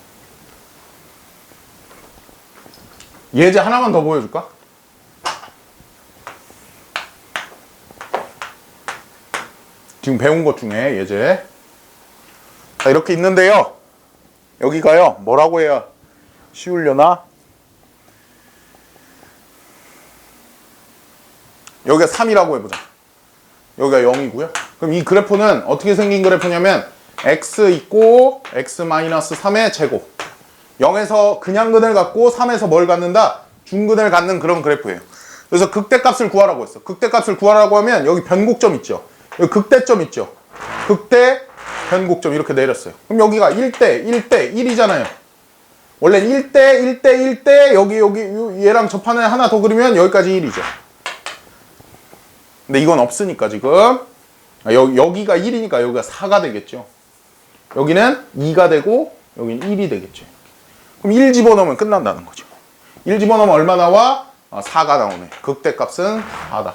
S1: 예제 하나만 더 보여줄까? 지금 배운 것 중에 예제. 자, 이렇게 있는데요. 여기가요. 뭐라고 해야 쉬우려나? 여기가 3이라고 해보자. 여기가 0이고요. 그럼 이 그래프는 어떻게 생긴 그래프냐면 x 있고 x-3의 제곱. 0에서 그냥 근을 갖고 3에서 뭘 갖는다? 중근을 갖는 그런 그래프예요. 그래서 극대값을 구하라고 했어. 극대값을 구하라고 하면 여기 변곡점 있죠. 여기 극대점 있죠. 극대 변곡점 이렇게 내렸어요. 그럼 여기가 1대 1대 1이잖아요. 원래 1대 1대 1대 여기 얘랑 접하는 하나 더 그리면 여기까지 1이죠. 근데 이건 없으니까 지금 여기가 1이니까 여기가 4가 되겠죠. 여기는 2가 되고 여기는 1이 되겠죠. 그럼 1 집어넣으면 끝난다는 거죠. 1 집어넣으면 얼마 나와? 4가 나오네. 극대값은 4다.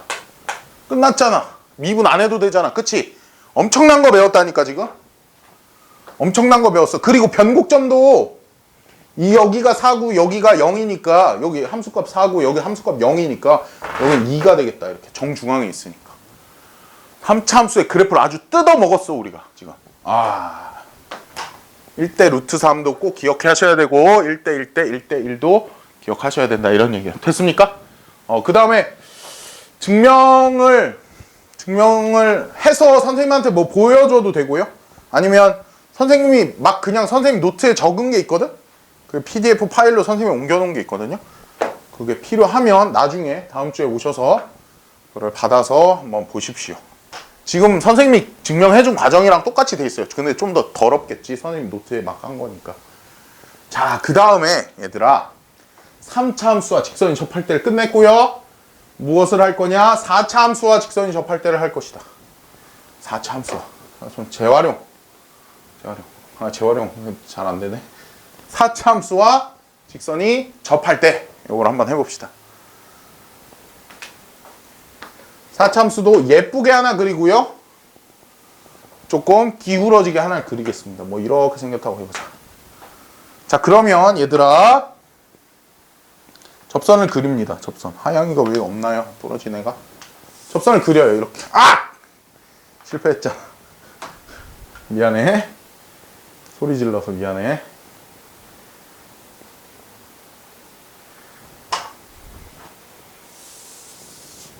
S1: 끝났잖아. 미분 안 해도 되잖아. 그치? 엄청난 거 배웠다니까 지금. 엄청난 거 배웠어. 그리고 변곡점도 여기가 4고 여기가 0이니까 여기 함수값 4고 여기 함수값 0이니까 여기는 2가 되겠다. 이렇게 정중앙에 있으니까. 3차 함수의 그래프를 아주 뜯어 먹었어 우리가 지금. 1대 루트 3도 꼭 기억해 하셔야 되고 1대 1대 1대 1도 기억하셔야 된다 이런 얘기야. 됐습니까? 그 다음에 증명을 해서 선생님한테 뭐 보여줘도 되고요. 아니면 선생님이 막 그냥 선생님 노트에 적은 게 있거든? 그 PDF 파일로 선생님이 옮겨놓은 게 있거든요. 그게 필요하면 나중에 다음 주에 오셔서 그걸 받아서 한번 보십시오. 지금 선생님이 증명해준 과정이랑 똑같이 돼 있어요. 근데 좀 더 더럽겠지. 선생님 노트에 막 한 거니까. 자, 그 다음에 얘들아 3차 함수와 직선이 접할 때를 끝냈고요. 무엇을 할 거냐? 4차 함수와 직선이 접할 때를 할 것이다. 4차 함수와 재활용 잘 안 되네. 4차 함수와 직선이 접할 때 이걸 한번 해봅시다. 4차 함수도 예쁘게 하나 그리고요. 조금 기울어지게 하나 그리겠습니다. 뭐 이렇게 생겼다고 해보자. 자, 그러면 얘들아 접선을 그립니다. 접선. 하영이가 왜 없나요? 떨어진 애가. 접선을 그려요. 이렇게. 실패했잖아. 미안해. 소리 질러서 미안해.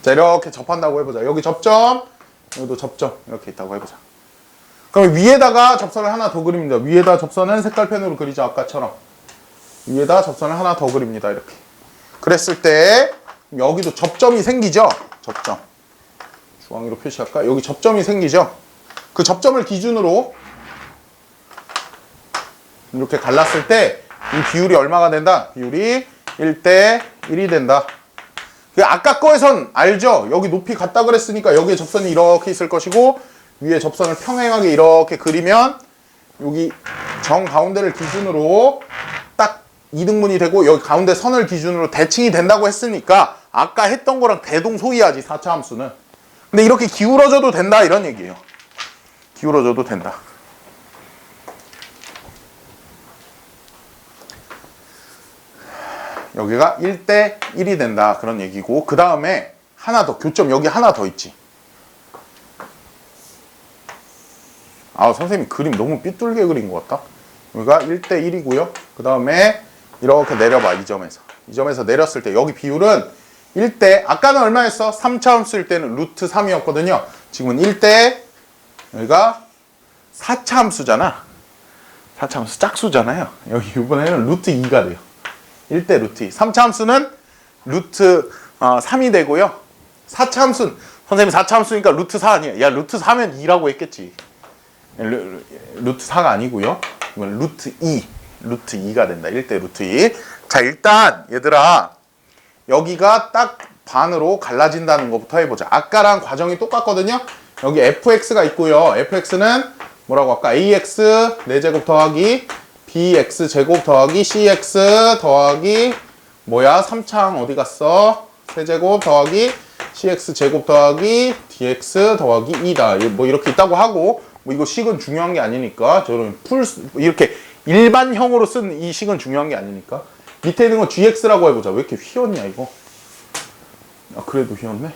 S1: 자, 이렇게 접한다고 해보자. 여기 접점, 여기도 접점 이렇게 있다고 해보자. 그럼 위에다가 접선을 하나 더 그립니다. 위에다 접선은 색깔펜으로 그리죠. 아까처럼. 위에다 접선을 하나 더 그립니다. 이렇게. 그랬을 때 여기도 접점이 생기죠. 접점. 주황으로 표시할까? 여기 접점이 생기죠. 그 접점을 기준으로 이렇게 갈랐을 때 이 비율이 얼마가 된다? 비율이 1대 1이 된다. 아까 거에선 알죠? 여기 높이 같다 그랬으니까 여기에 접선이 이렇게 있을 것이고 위에 접선을 평행하게 이렇게 그리면 여기 정 가운데를 기준으로 딱 이등분이 되고 여기 가운데 선을 기준으로 대칭이 된다고 했으니까 아까 했던 거랑 대동소이하지 4차 함수는. 근데 이렇게 기울어져도 된다 이런 얘기예요. 기울어져도 된다. 여기가 1대 1이 된다 그런 얘기고 그 다음에 하나 더 교점 여기 하나 더 있지. 선생님 그림 너무 삐뚤게 그린 것 같다. 여기가 1대 1이고요. 그 다음에 이렇게 내려봐. 이 점에서 내렸을 때 여기 비율은 1대 아까는 얼마였어? 3차 함수일 때는 루트 3이었거든요. 지금은 1대 여기가 4차 함수잖아. 4차 함수 짝수잖아요. 여기 이번에는 루트 2가 돼요. 1대 루트 2. 3차 함수는 루트 3이 되고요. 4차 함수는 선생님 4차 함수니까 루트 4 아니야. 야 루트 4면 2라고 했겠지. 루트 4가 아니고요. 이건 루트 2. 루트 2가 된다. 1대 루트 2. 자 일단 얘들아 여기가 딱 반으로 갈라진다는 것부터 해보자. 아까랑 과정이 똑같거든요. 여기 fx가 있고요. fx는 뭐라고 할까? ax 4제곱 더하기 bx 제곱 더하기 cx 더하기 뭐야? 3창 어디 갔어? 세제곱 더하기 cx 제곱 더하기 dx 더하기 2다. 뭐 이렇게 있다고 하고 뭐 이거 식은 중요한 게 아니니까 저는 이렇게 일반형으로 쓴 이 식은 중요한 게 아니니까. 밑에 있는 건 gx라고 해보자. 왜 이렇게 휘었냐 이거. 아 그래도 휘었네.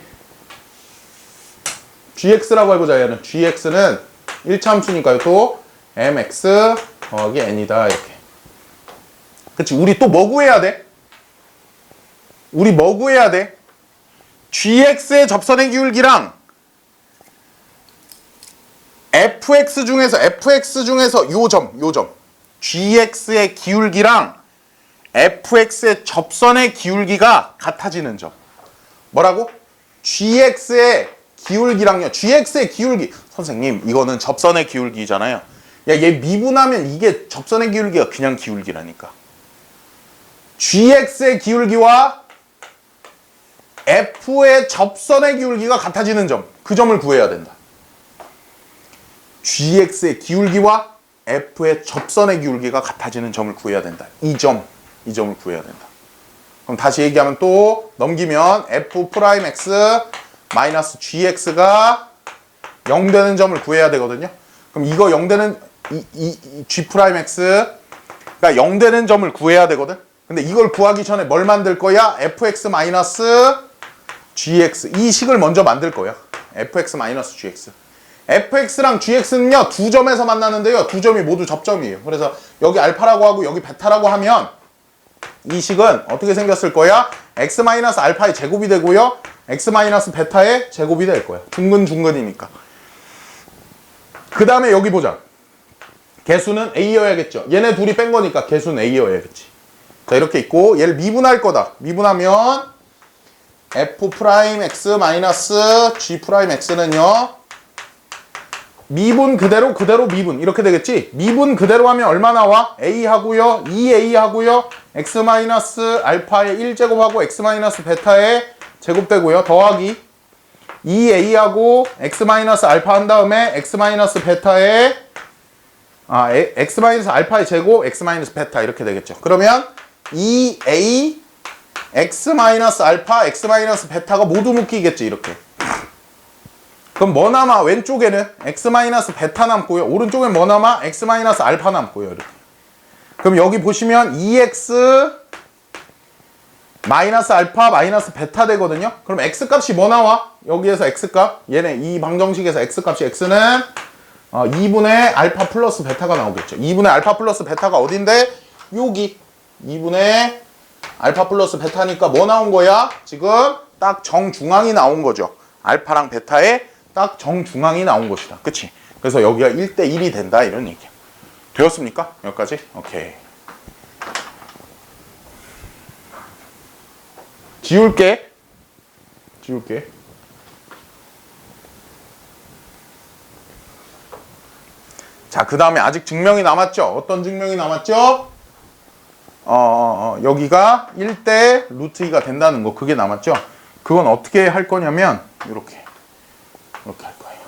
S1: gx라고 해보자. 얘는 gx는 1차 함수니까요. 또 mx 더하기 n이다 이렇게. 그치? 우리 또 뭐 구해야 돼? 우리 뭐 구해야 돼? gx의 접선의 기울기랑 fx 중에서 요 점 gx의 기울기랑 fx의 접선의 기울기가 같아지는 점. 뭐라고? gx의 기울기랑요. gx의 기울기. 선생님, 이거는 접선의 기울기잖아요. 야, 얘 미분하면 이게 접선의 기울기가 그냥 기울기라니까. gx의 기울기와 f의 접선의 기울기가 같아지는 점. 그 점을 구해야 된다. gx의 기울기와 f의 접선의 기울기가 같아지는 점을 구해야 된다. 이 점을 구해야 된다. 그럼 다시 얘기하면 또 넘기면 f'x 마이너스 gx가 0 되는 점을 구해야 되거든요. 그럼 이거 0 되는 g'x가 0 되는 점을 구해야 되거든. 근데 이걸 구하기 전에 뭘 만들 거야? fx 마이너스 gx 이 식을 먼저 만들 거야. fx 마이너스 gx. fx랑 gx는요 두 점에서 만나는데요. 두 점이 모두 접점이에요. 그래서 여기 알파라고 하고 여기 베타라고 하면 이 식은 어떻게 생겼을 거야? x 마이너스 알파의 제곱이 되고요. x 마이너스 베타의 제곱이 될 거야. 중근이니까. 그 다음에 여기 보자. 개수는 a여야겠죠. 얘네 둘이 뺀 거니까 개수는 a여야겠지. 자 이렇게 있고 얘를 미분할 거다. 미분하면 f'x 마이너스 g'x는요 미분 그대로 미분 이렇게 되겠지. 미분 그대로 하면 얼마 나와? a 하고요 2a 하고요 x 마이너스 알파의 1제곱하고 x 마이너스 베타의 제곱되고요 더하기 2a하고 x 마이너스 알파 한 다음에 x 마이너스 베타의 x 마이너스 알파의 제곱 x 마이너스 베타 이렇게 되겠죠. 그러면 2a x 마이너스 알파 x 마이너스 베타가 모두 묶이겠지 이렇게. 그럼 뭐 남아? 왼쪽에는 x 마이너스 베타 남고요. 오른쪽엔 뭐 남아? x 마이너스 알파 남고요. 이렇게. 그럼 여기 보시면 2x 마이너스 알파 마이너스 베타 되거든요. 그럼 x 값이 뭐 나와? 여기에서 x 값. 얘네 이 방정식에서 x 값이 x는 2분의 알파 플러스 베타가 나오겠죠. 2분의 알파 플러스 베타가 어딘데? 여기 2분의 알파 플러스 베타니까 뭐 나온 거야? 지금 딱 정중앙이 나온 거죠. 알파랑 베타의 딱 정중앙이 나온 것이다. 그치? 그래서 여기가 1대1이 된다 이런 얘기야. 되었습니까? 여기까지? 오케이. 지울게. 자, 그 다음에 아직 증명이 남았죠? 어떤 증명이 남았죠? 여기가 1대 루트 2가 된다는 거, 그게 남았죠? 그건 어떻게 할 거냐면, 이렇게 할 거예요.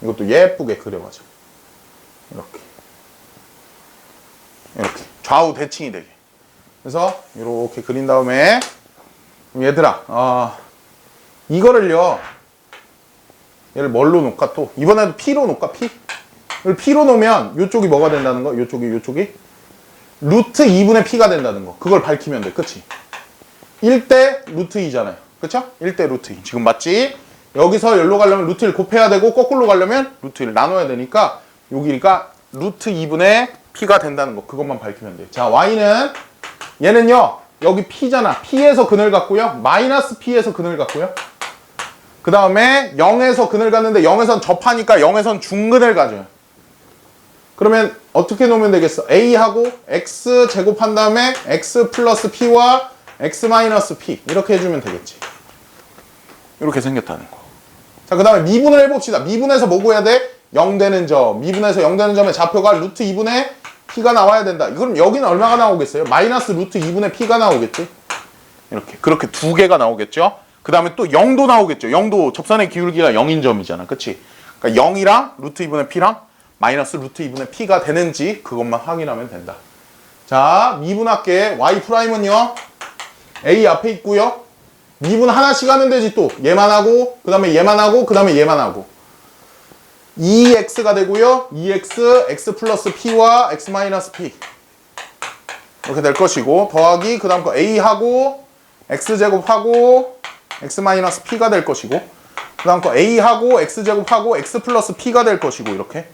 S1: 이것도 예쁘게 그려가지고. 이렇게. 좌우 대칭이 되게. 그래서, 이렇게 그린 다음에, 얘들아, 이거를요, 얘를 뭘로 놓을까 또? 이번에도 P로 놓을까? P? 이걸 P로 놓으면 요쪽이 뭐가 된다는 거? 요쪽이 루트 2분의 P가 된다는 거. 그걸 밝히면 돼. 그치? 1대 루트 2잖아요. 그쵸? 1대 루트 2. 지금 맞지? 여기서 여기로 가려면 루트 1 곱해야 되고 거꾸로 가려면 루트 1 나눠야 되니까 여기니까 루트 2분의 P가 된다는 거. 그것만 밝히면 돼. 자, Y는 얘는요. 여기 P잖아. P에서 근을 갖고요. 마이너스 P에서 근을 갖고요. 그 다음에 0에서 근을 갖는데 0에선 접하니까 0에선 중근을 가져요. 그러면 어떻게 놓으면 되겠어? A하고 X 제곱한 다음에 X 플러스 P와 X 마이너스 P 이렇게 해주면 되겠지. 이렇게 생겼다는 거. 자, 그 다음에 미분을 해봅시다. 미분해서 뭐 구해야 돼? 0 되는 점. 미분해서 0 되는 점의 좌표가 루트 2분의 P가 나와야 된다. 그럼 여기는 얼마가 나오겠어요? 마이너스 루트 2분의 P가 나오겠지. 이렇게. 그렇게 두 개가 나오겠죠. 그 다음에 또 0도 나오겠죠. 0도 접선의 기울기가 0인 점이잖아. 그치? 그러니까 0이랑 루트 2분의 P랑 마이너스 루트 2분의 P가 되는지 그것만 확인하면 된다. 자, 미분할게. Y'은요. A 앞에 있고요. 미분 하나씩 하면 되지 또. 얘만 하고, 그 다음에 얘만 하고, 그 다음에 얘만 하고. 2x가 되고요. 2x, x 플러스 p와 x 마이너스 p 이렇게 될 것이고 더하기 그 다음 거 a하고 x제곱하고 x 마이너스 p가 될 것이고 그 다음 거 a하고 x제곱하고 x 플러스 p가 될 것이고 이렇게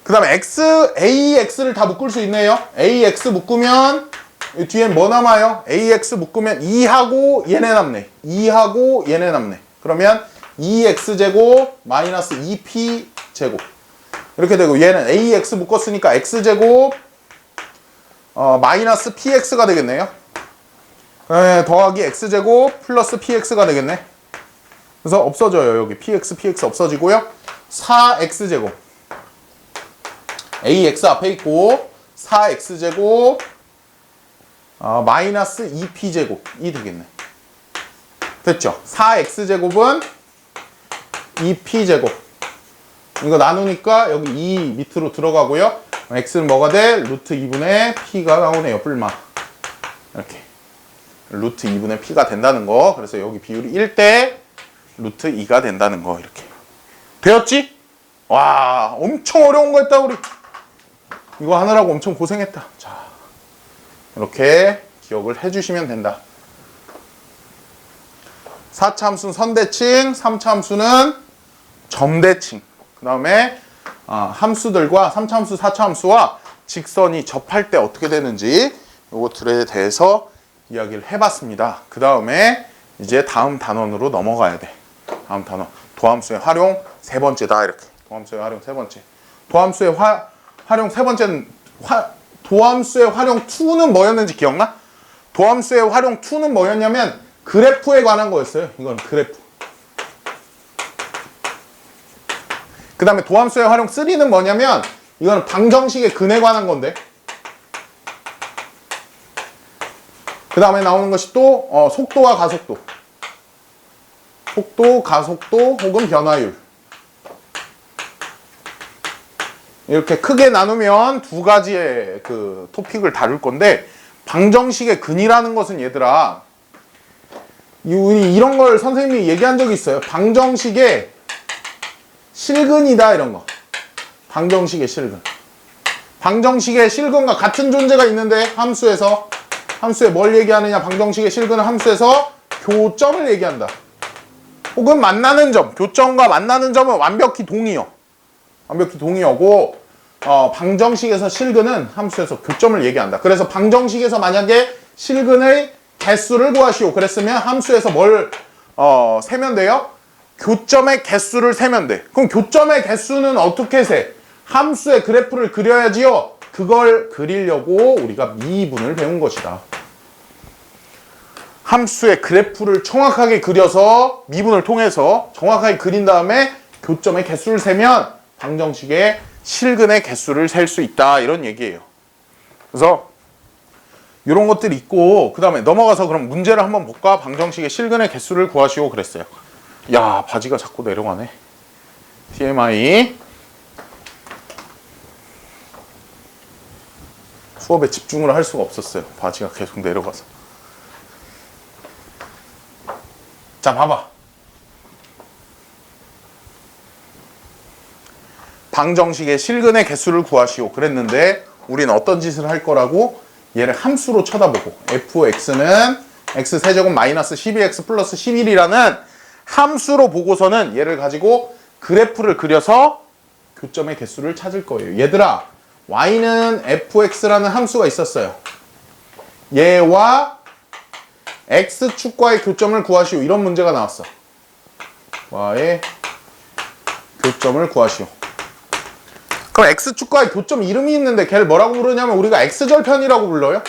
S1: 그 다음에 ax를 다 묶을 수 있네요. ax 묶으면 이 뒤엔 뭐 남아요? ax 묶으면 2하고 얘네 남네. 2하고 얘네 남네. 그러면 2x제곱 마이너스 2p제곱 이렇게 되고 얘는 ax 묶었으니까 x제곱 마이너스 px가 되겠네요. 더하기 x제곱 플러스 px가 되겠네. 그래서 없어져요. 여기 px 없어지고요. 4x제곱 ax 앞에 있고 4x제곱 마이너스 2p제곱이 되겠네. 됐죠? 4x제곱은 2p제곱 이거 나누니까 여기 2 밑으로 들어가고요. x는 뭐가 돼? 루트 2분의 p가 나오네요. 뿔마 이렇게 루트 2분의 p가 된다는 거. 그래서 여기 비율이 1대 루트 2가 된다는 거. 이렇게 되었지? 와 엄청 어려운 거 했다 우리. 이거 하느라고 엄청 고생했다. 자 이렇게 기억을 해주시면 된다. 4차 함수는 선대칭, 3차 함수는 점대칭. 그 다음에 함수들과 3차 함수, 4차 함수와 직선이 접할 때 어떻게 되는지 요것들에 대해서 이야기를 해봤습니다. 그 다음에 이제 다음 단원으로 넘어가야 돼. 다음 단원. 도함수의 활용 세 번째다. 이렇게. 도함수의 활용 세 번째. 도함수의 활용 세 번째는 도함수의 활용 2는 뭐였는지 기억나? 도함수의 활용 2는 뭐였냐면 그래프에 관한 거였어요. 이건 그래프. 그 다음에 도함수의 활용 3는 뭐냐면 이건 방정식의 근에 관한 건데 그 다음에 나오는 것이 또 속도와 가속도 속도, 가속도 혹은 변화율 이렇게 크게 나누면 두 가지의 그 토픽을 다룰 건데 방정식의 근이라는 것은 얘들아 우리 이런 걸 선생님이 얘기한 적이 있어요. 방정식의 실근이다 이런 거. 방정식의 실근. 방정식의 실근과 같은 존재가 있는데 함수에 뭘 얘기하느냐. 방정식의 실근은 함수에서 교점을 얘기한다. 혹은 만나는 점. 교점과 만나는 점은 완벽히 동의어. 완벽히 동의어고 방정식에서 실근은 함수에서 교점을 얘기한다. 그래서 방정식에서 만약에 실근의 개수를 구하시오. 그랬으면 함수에서 뭘 세면 돼요? 교점의 개수를 세면 돼. 그럼 교점의 개수는 어떻게 세? 함수의 그래프를 그려야지요. 그걸 그리려고 우리가 미분을 배운 것이다. 함수의 그래프를 정확하게 그려서 미분을 통해서 정확하게 그린 다음에 교점의 개수를 세면 방정식의 실근의 개수를 셀 수 있다. 이런 얘기예요. 그래서 이런 것들이 있고 그 다음에 넘어가서 그럼 문제를 한번 볼까? 방정식의 실근의 개수를 구하시오 그랬어요. 야 바지가 자꾸 내려가네. TMI 수업에 집중을 할 수가 없었어요. 바지가 계속 내려가서. 자 봐봐. 방정식의 실근의 개수를 구하시오 그랬는데 우리는 어떤 짓을 할 거라고? 얘를 함수로 쳐다보고 fx는 x세제곱 마이너스 12x 플러스 11이라는 함수로 보고서는 얘를 가지고 그래프를 그려서 교점의 개수를 찾을 거예요. 얘들아 y는 fx라는 함수가 있었어요. 얘와 x축과의 교점을 구하시오. 이런 문제가 나왔어. y의 교점을 구하시오. 그럼 x축과의 교점 이름이 있는데 걔를 뭐라고 부르냐면 우리가 x절편이라고 불러요.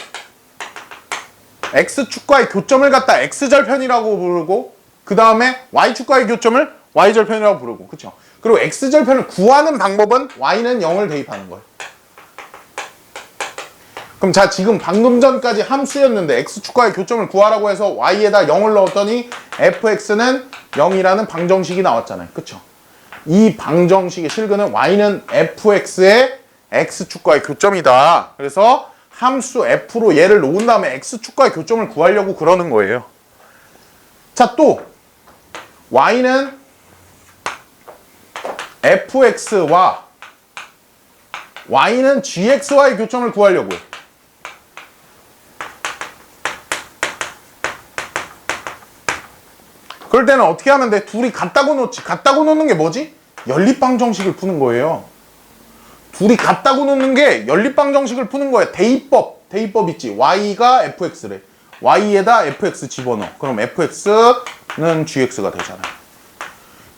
S1: x축과의 교점을 갖다 x절편이라고 부르고 그 다음에 y축과의 교점을 y절편이라고 부르고 그쵸? 그리고 x절편을 구하는 방법은 y는 0을 대입하는 거예요. 그럼 자 지금 방금 전까지 함수였는데 x축과의 교점을 구하라고 해서 y에다 0을 넣었더니 fx는 0이라는 방정식이 나왔잖아요. 그쵸? 이 방정식의 실근은 y는 fx의 x축과의 교점이다. 그래서 함수 f로 얘를 놓은 다음에 x축과의 교점을 구하려고 그러는 거예요. 자 또 y는 fx와 y는 gx와의 교점을 구하려고요. 그럴 때는 어떻게 하면 돼? 둘이 같다고 놓지. 같다고 놓는 게 뭐지? 연립방정식을 푸는 거예요. 둘이 같다고 놓는 게 연립방정식을 푸는 거예요. 대입법 있지. y가 fx래. y에다 fx 집어넣어. 그럼 fx는 gx가 되잖아.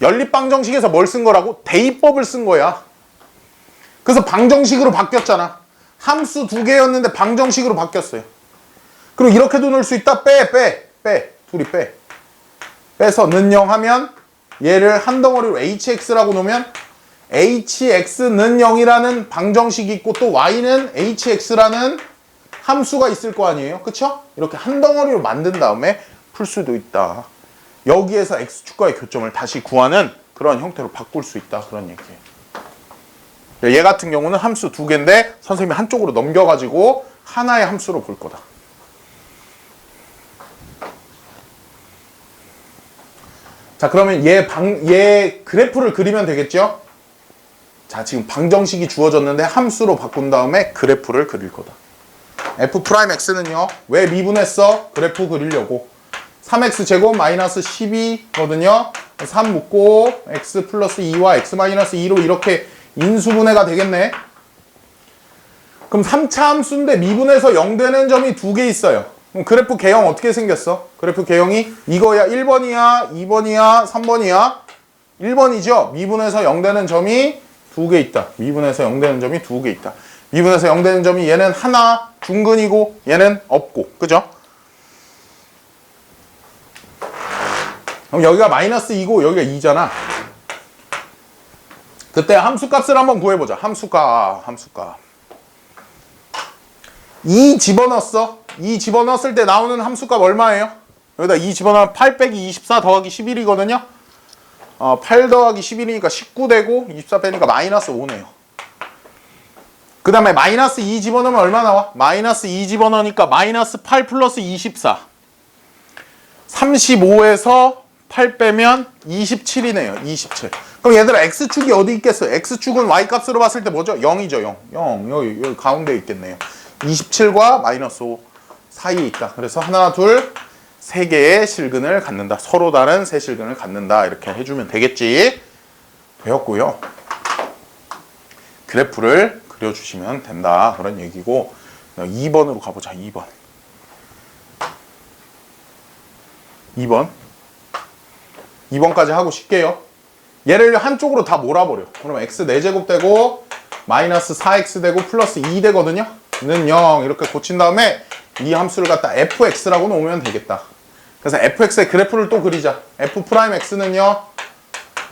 S1: 연립방정식에서 뭘 쓴 거라고? 대입법을 쓴 거야. 그래서 방정식으로 바뀌었잖아. 함수 두 개였는데 방정식으로 바뀌었어요. 그리고 이렇게도 넣을 수 있다. 둘이 빼. 빼서 는 0 하면 얘를 한 덩어리로 hx라고 놓으면 hx는 0이라는 방정식이 있고 또 y는 hx라는 함수가 있을 거 아니에요. 그쵸? 이렇게 한 덩어리로 만든 다음에 풀 수도 있다. 여기에서 x축과의 교점을 다시 구하는 그런 형태로 바꿀 수 있다. 그런 얘기예요. 얘 같은 경우는 함수 두 개인데 선생님이 한쪽으로 넘겨가지고 하나의 함수로 볼 거다. 자, 그러면 얘 그래프를 그리면 되겠죠? 자, 지금 방정식이 주어졌는데 함수로 바꾼 다음에 그래프를 그릴 거다. f'x는요, 왜 미분했어? 그래프 그리려고. 3x 제곱 마이너스 12거든요. 3 묶고 x 플러스 2와 x 마이너스 2로 이렇게 인수분해가 되겠네. 그럼 3차 함수인데 미분해서 0 되는 점이 두 개 있어요. 그럼 그래프 개형 어떻게 생겼어? 그래프 개형이 이거야. 1번이야, 2번이야, 3번이야. 1번이죠. 미분해서 0 되는 점이 두 개 있다. 미분해서 0 되는 점이 두 개 있다. 미분해서 0 되는 점이 얘는 하나 중근이고 얘는 없고. 그죠? 그럼 여기가 마이너스 2고 여기가 2잖아. 그때 함수값을 한번 구해보자. 함수값. 2 집어넣었어. 2 집어넣었을 때 나오는 함수값 얼마예요? 여기다 2 집어넣으면 8 빼기 24 더하기 11이거든요. 8 더하기 11이니까 19 되고 24 빼니까 마이너스 5네요. 그 다음에 마이너스 2 집어넣으면 얼마 나와? 마이너스 2 집어넣으니까 마이너스 8 플러스 24. 35에서 8 빼면 27이네요. 27. 그럼 얘들아 x축이 어디 있겠어? x축은 y값으로 봤을 때 뭐죠? 0이죠. 0. 여기 가운데 있겠네요. 27과 마이너스 5 사이에 있다. 그래서 하나, 둘, 세 개의 실근을 갖는다. 서로 다른 세 실근을 갖는다. 이렇게 해주면 되겠지. 되었고요. 그래프를 그려주시면 된다. 그런 얘기고 2번으로 가보자. 2번까지 하고 쉽게요. 얘를 한쪽으로 다 몰아버려. 그러면 x 4제곱 되고 마이너스 4x 되고 플러스 2 되거든요. 는 0 이렇게 고친 다음에 이 함수를 갖다 fx라고 놓으면 되겠다. 그래서 fx의 그래프를 또 그리자. f'x는요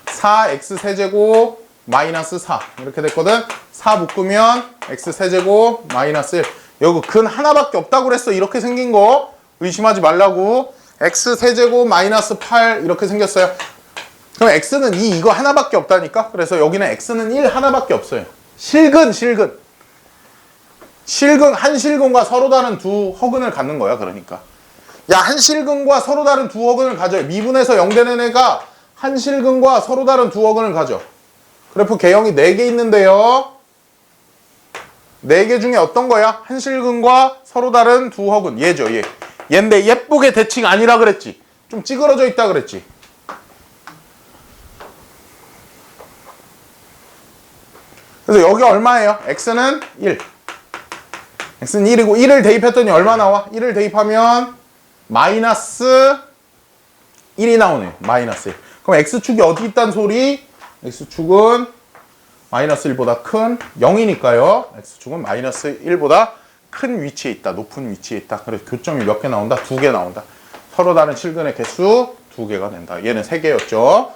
S1: 4x 세제곱 마이너스 4 이렇게 됐거든. 4 묶으면 x 세제곱 마이너스 1. 여기 근 하나밖에 없다고 그랬어. 이렇게 생긴 거 의심하지 말라고. x 세제곱 마이너스 8 이렇게 생겼어요. 그럼 x는 2 이거 하나밖에 없다니까. 그래서 여기는 x는 1 하나밖에 없어요. 실근 한 실근과 서로 다른 두 허근을 갖는 거야. 그러니까 야, 한 실근과 서로 다른 두 허근을 가져. 미분해서 0 되는 애가 한 실근과 서로 다른 두 허근을 가져. 그래프 개형이 4개 있는데요. 4개 중에 어떤 거야? 한 실근과 서로 다른 두 허근. 얘죠, 얘. 얘인데 예쁘게 대칭 아니라 그랬지. 좀 찌그러져 있다 그랬지. 그래서 여기 얼마예요? x는 1. x는 1이고 1을 대입했더니 얼마 나와? 1을 대입하면 마이너스 1이 나오네요. 마이너스 1. 그럼 x축이 어디 있다는 소리? x축은 마이너스 1보다 큰 0이니까요. x축은 마이너스 1보다 큰 위치에 있다. 높은 위치에 있다. 그래서 교점이 몇 개 나온다? 2개 나온다. 서로 다른 실근의 개수 2개가 된다. 얘는 3개였죠.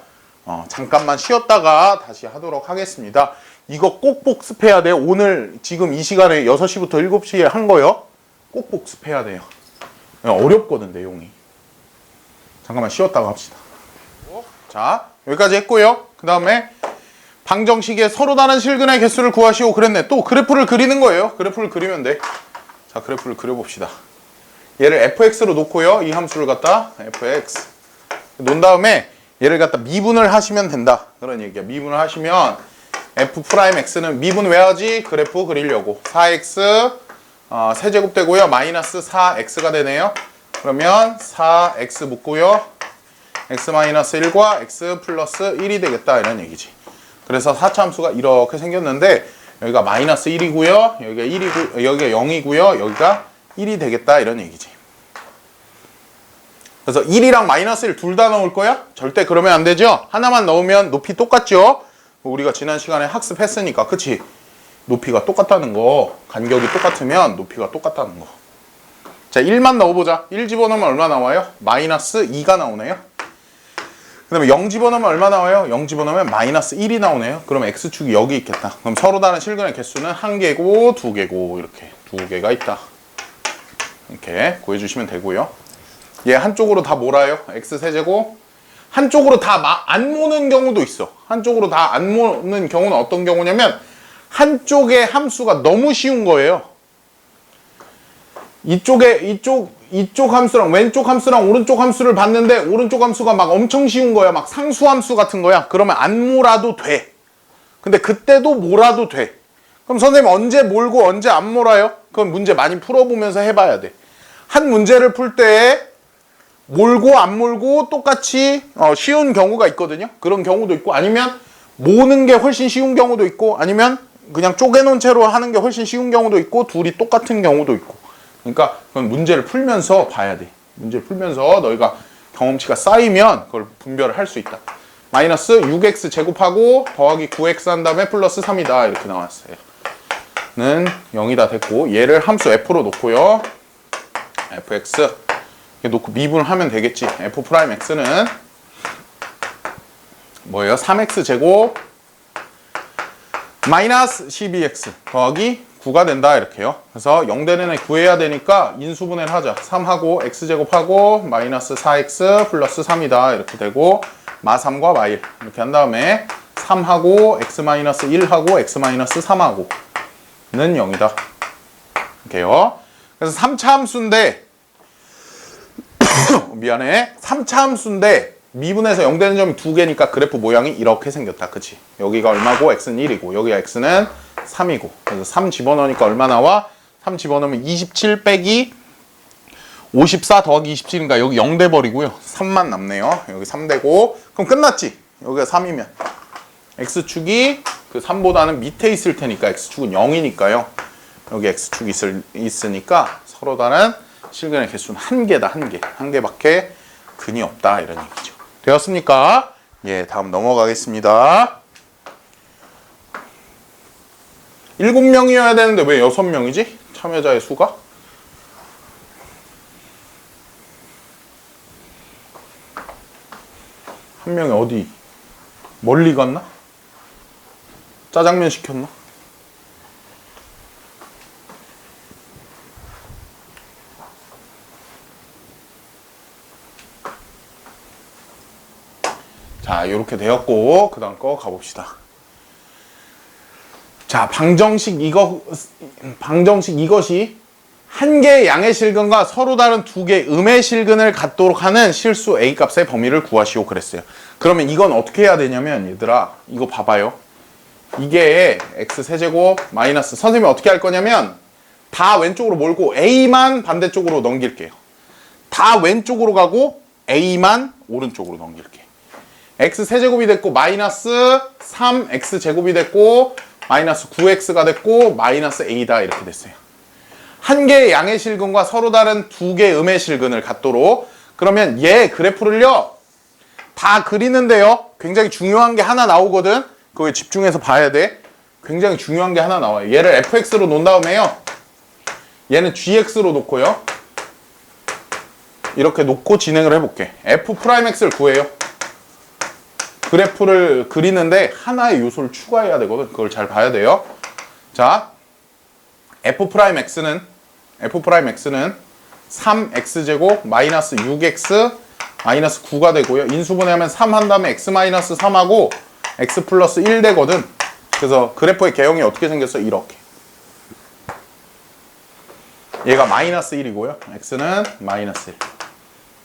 S1: 잠깐만 쉬었다가 다시 하도록 하겠습니다. 이거 꼭 복습해야 돼요. 오늘 지금 이 시간에 6시부터 7시에 한 거요. 꼭 복습해야 돼요. 어렵거든, 내용이. 잠깐만 쉬었다가 합시다. 자, 여기까지 했고요. 그 다음에 방정식의 서로 다른 실근의 개수를 구하시오 그랬네. 또 그래프를 그리는 거예요. 그래프를 그리면 돼. 자, 그래프를 그려봅시다. 얘를 fx로 놓고요. 이 함수를 갖다 fx 놓은 다음에 얘를 갖다 미분을 하시면 된다. 그런 얘기야. 미분을 하시면 f'x는 미분 왜 하지? 그래프 그리려고. 4x 세제곱 되고요. 마이너스 4x가 되네요. 그러면 4x 묶고요. x-1과 x 플러스 1이 되겠다. 이런 얘기지. 그래서 4차 함수가 이렇게 생겼는데 여기가 마이너스 1이고요. 여기가 1이고, 여기가 0이고요. 여기가 1이 되겠다. 이런 얘기지. 그래서 1이랑 마이너스 1 둘 다 넣을 거야? 절대 그러면 안 되죠? 하나만 넣으면 높이 똑같죠? 우리가 지난 시간에 학습했으니까, 그치? 높이가 똑같다는 거, 간격이 똑같으면 높이가 똑같다는 거. 자, 1만 넣어보자. 1 집어넣으면 얼마 나와요? 마이너스 2가 나오네요. 그 다음에 0 집어넣으면 얼마 나와요? 0 집어넣으면 마이너스 1이 나오네요. 그러면 x축이 여기 있겠다. 그럼 서로 다른 실근의 개수는 1개고 2개고 이렇게 2개가 있다. 이렇게 구해주시면 되고요. 얘 한쪽으로 다 몰아요. x세제곱. 한쪽으로 다 안 모는 경우도 있어. 한쪽으로 다 안 모는 경우는 어떤 경우냐면 한쪽의 함수가 너무 쉬운 거예요. 이쪽 함수랑 왼쪽 함수랑 오른쪽 함수를 봤는데 오른쪽 함수가 막 엄청 쉬운 거야. 막 상수함수 같은 거야. 그러면 안 몰아도 돼. 근데 그때도 몰아도 돼. 그럼 선생님 언제 몰고 언제 안 몰아요? 그건 문제 많이 풀어보면서 해봐야 돼. 한 문제를 풀 때 몰고 안 몰고 똑같이 쉬운 경우가 있거든요. 그런 경우도 있고 아니면 모는 게 훨씬 쉬운 경우도 있고 아니면 그냥 쪼개놓은 채로 하는 게 훨씬 쉬운 경우도 있고 둘이 똑같은 경우도 있고. 그러니까 그건 문제를 풀면서 봐야 돼. 문제를 풀면서 너희가 경험치가 쌓이면 그걸 분별을 할 수 있다. 마이너스 6x 제곱하고 더하기 9x 한 다음에 플러스 3이다. 이렇게 나왔어요. 는 0이다 됐고 얘를 함수 f로 놓고요. fx 놓고 미분을 하면 되겠지. f'x는 뭐예요? 3x 제곱 마이너스 12x 더하기 9가 된다 이렇게요. 그래서 0 되는 애 구해야 되니까 인수분해를 하자. 3하고 x제곱하고 마이너스 4x 플러스 3이다 이렇게 되고 마3과 마1 이렇게 한 다음에 3하고 x-1하고 x-3하고 는 0이다 이렇게요. 그래서 3차 함수인데 미안해. 3차 함수인데 미분해서 0 되는 점이 2개니까 그래프 모양이 이렇게 생겼다. 그치? 여기가 얼마고 x는 1이고 여기가 x는 3이고 그래서 3 집어넣으니까 얼마 나와? 3 집어넣으면 27 빼기 54 더하기 27인가 여기 0 돼버리고요. 3만 남네요. 여기 3 되고 그럼 끝났지? 여기가 3이면 x축이 그 3보다는 밑에 있을 테니까 x축은 0이니까요. 여기 x축이 있으니까 서로 다른 실근의 개수는 1개다. 1개. 1개밖에 근이 없다. 이런 얘기죠. 되었습니까? 예, 다음 넘어가겠습니다. 7명이어야 되는데 왜 6명이지? 참여자의 수가? 한 명이 어디 멀리 갔나? 짜장면 시켰나? 자, 이렇게 되었고 그 다음 거 가봅시다. 자, 방정식 이것이 한 개의 양의 실근과 서로 다른 두 개의 음의 실근을 갖도록 하는 실수 A 값의 범위를 구하시오 그랬어요. 그러면 이건 어떻게 해야 되냐면 얘들아 이거 봐봐요. 이게 x세제곱 마이너스 선생님이 어떻게 할 거냐면 다 왼쪽으로 몰고 A만 반대쪽으로 넘길게요. 다 왼쪽으로 가고 A만 오른쪽으로 넘길게. x세제곱이 됐고 마이너스 3x제곱이 됐고 마이너스 9x가 됐고 마이너스 a다 이렇게 됐어요. 한 개의 양의 실근과 서로 다른 두 개의 음의 실근을 갖도록 그러면 얘 그래프를요 다 그리는데요 굉장히 중요한 게 하나 나오거든. 그거에 집중해서 봐야 돼. 굉장히 중요한 게 하나 나와요. 얘를 fx로 놓은 다음에요 얘는 gx로 놓고요 이렇게 놓고 진행을 해볼게. f'x를 구해요. 그래프를 그리는데 하나의 요소를 추가해야 되거든. 그걸 잘 봐야 돼요. 자, f'x는 3x제곱 마이너스 6x 마이너스 9가 되고요. 인수분해하면 3 한 다음에 x 마이너스 3하고 x 플러스 1 되거든. 그래서 그래프의 개형이 어떻게 생겼어? 이렇게. 얘가 마이너스 1이고요. x는 마이너스 1.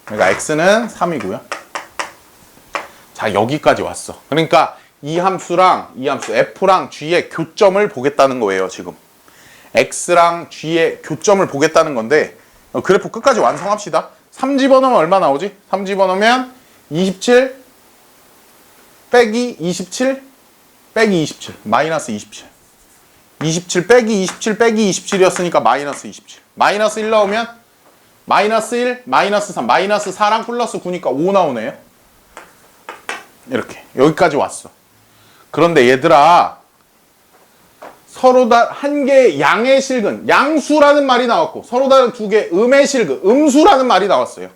S1: 그러니까 x는 3이고요. 자, 여기까지 왔어. 그러니까 이 함수랑 이 함수 f랑 g의 교점을 보겠다는 거예요, 지금. x랑 g의 교점을 보겠다는 건데 그래프 끝까지 완성합시다. 3 집어넣으면 얼마 나오지? 3 집어넣으면 27 빼기 27 빼기 27 마이너스 27 27 빼기 27 빼기 27이었으니까 마이너스 27 마이너스 1 나오면 마이너스 1 마이너스 3 마이너스 4랑 플러스 9니까 5 나오네요. 이렇게 여기까지 왔어. 그런데 얘들아 서로 다 한 개의 양의 실근 양수라는 말이 나왔고 서로 다른 두 개의 음의 실근 음수라는 말이 나왔어요.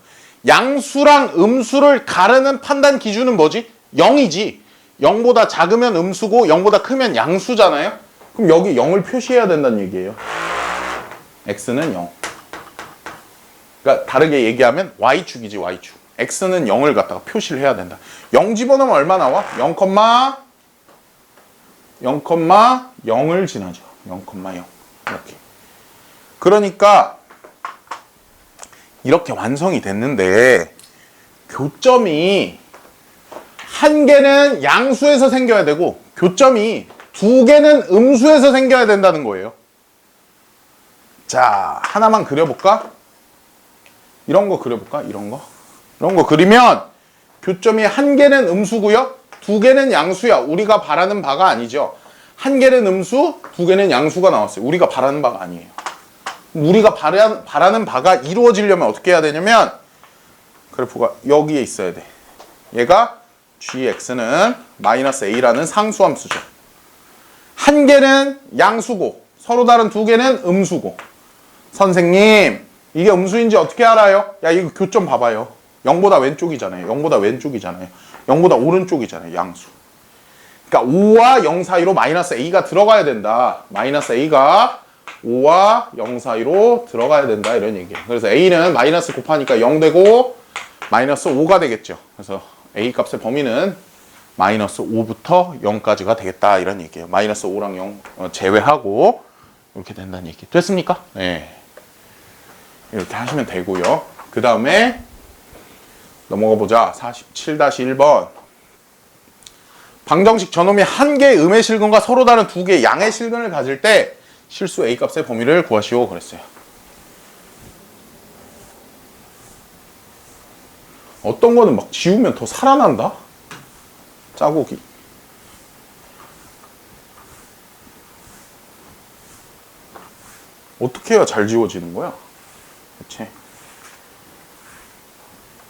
S1: 양수랑 음수를 가르는 판단 기준은 뭐지? 0이지. 0보다 작으면 음수고 0보다 크면 양수잖아요. 그럼 여기 0을 표시해야 된다는 얘기예요. x는 0. 그러니까 다르게 얘기하면 y축이지 y축. x는 0을 갖다가 표시를 해야 된다. 0 집어넣으면 얼마 나와? 0,0을 지나죠. 0,0 이렇게. 그러니까 이렇게 완성이 됐는데 교점이 한 개는 양수에서 생겨야 되고 교점이 두 개는 음수에서 생겨야 된다는 거예요. 자, 하나만 그려볼까? 이런 거 그려볼까? 이런 거 그리면 교점이 한 개는 음수고요. 두 개는 양수야. 우리가 바라는 바가 아니죠. 한 개는 음수, 두 개는 양수가 나왔어요. 우리가 바라는 바가 아니에요. 우리가 바라는 바가 이루어지려면 어떻게 해야 되냐면 그래프가 여기에 있어야 돼. 얘가 gx는 마이너스 a라는 상수함수죠. 한 개는 양수고 서로 다른 두 개는 음수고 선생님 이게 음수인지 어떻게 알아요? 야 이거 교점 봐봐요. 0보다 왼쪽이잖아요. 0보다 왼쪽이잖아요. 0보다 오른쪽이잖아요. 양수. 그러니까 5와 0 사이로 마이너스 a가 들어가야 된다. 마이너스 a가 5와 0 사이로 들어가야 된다. 이런 얘기예요. 그래서 a는 마이너스 곱하니까 0 되고 마이너스 5가 되겠죠. 그래서 a 값의 범위는 마이너스 5부터 0까지가 되겠다. 이런 얘기예요. 마이너스 5랑 0 제외하고 이렇게 된다는 얘기. 됐습니까? 네. 이렇게 하시면 되고요. 그 다음에 넘어가 보자. 47-1번. 방정식 저놈이 한 개의 음의 실근과 서로 다른 두 개의 양의 실근을 가질 때 실수 a 값의 범위를 구하시오 그랬어요. 어떤 거는 막 지우면 더 살아난다? 짜고기. 어떻게 해야 잘 지워지는 거야? 대체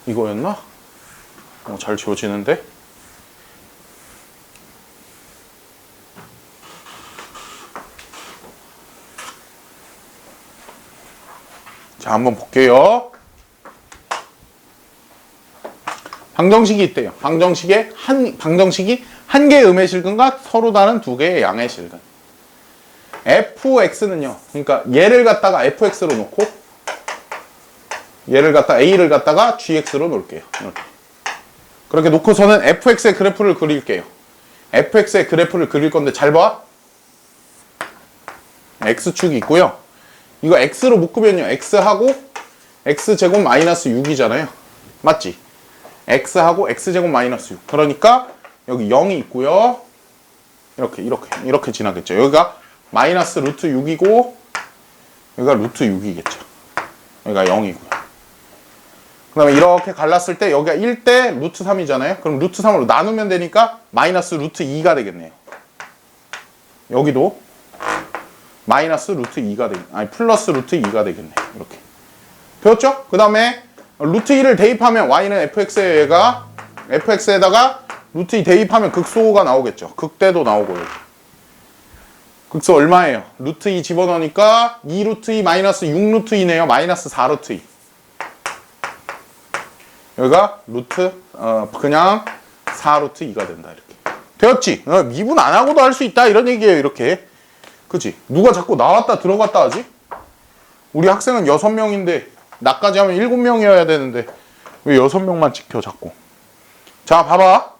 S1: 이거였나? 잘 지워지는데? 자, 한번 볼게요. 방정식이 있대요. 방정식이 한 개의 음의 실근과 서로 다른 두 개의 양의 실근. fx는요. 그러니까 얘를 갖다가 fx로 놓고 얘를 갖다 a를 갖다가 gx로 놓을게요. 이렇게. 그렇게 놓고서는 fx의 그래프를 그릴게요. fx의 그래프를 그릴 건데 잘 봐. x축이 있고요. 이거 x로 묶으면요. x하고 x제곱 마이너스 6이잖아요. 맞지? x하고 x제곱 마이너스 6. 그러니까 여기 0이 있고요. 이렇게 지나겠죠. 여기가 마이너스 루트 6이고 여기가 루트 6이겠죠. 여기가 0이고요. 그 다음에 이렇게 갈랐을 때 여기가 1대 루트 3이잖아요. 그럼 루트 3으로 나누면 되니까 마이너스 루트 2가 되겠네요. 여기도 마이너스 루트 2가 되겠네. 아니 플러스 루트 2가 되겠네. 이렇게. 배웠죠? 그 다음에 루트 2를 대입하면 y는 fx에다가 루트 2 대입하면 극소가 나오겠죠. 극대도 나오고 여기. 극소 얼마예요? 루트 2 집어넣으니까 2 루트 2 마이너스 6 루트 2네요. 마이너스 4 루트 2. 여기가 루트 그냥 4 루트 2가 된다. 이렇게. 되었지? 미분 안 하고도 할 수 있다. 이런 얘기예요. 이렇게. 그치? 누가 자꾸 나왔다 들어갔다 하지? 우리 학생은 6명인데 나까지 하면 7명이어야 되는데 왜 6명만 찍혀 자꾸. 자 봐봐.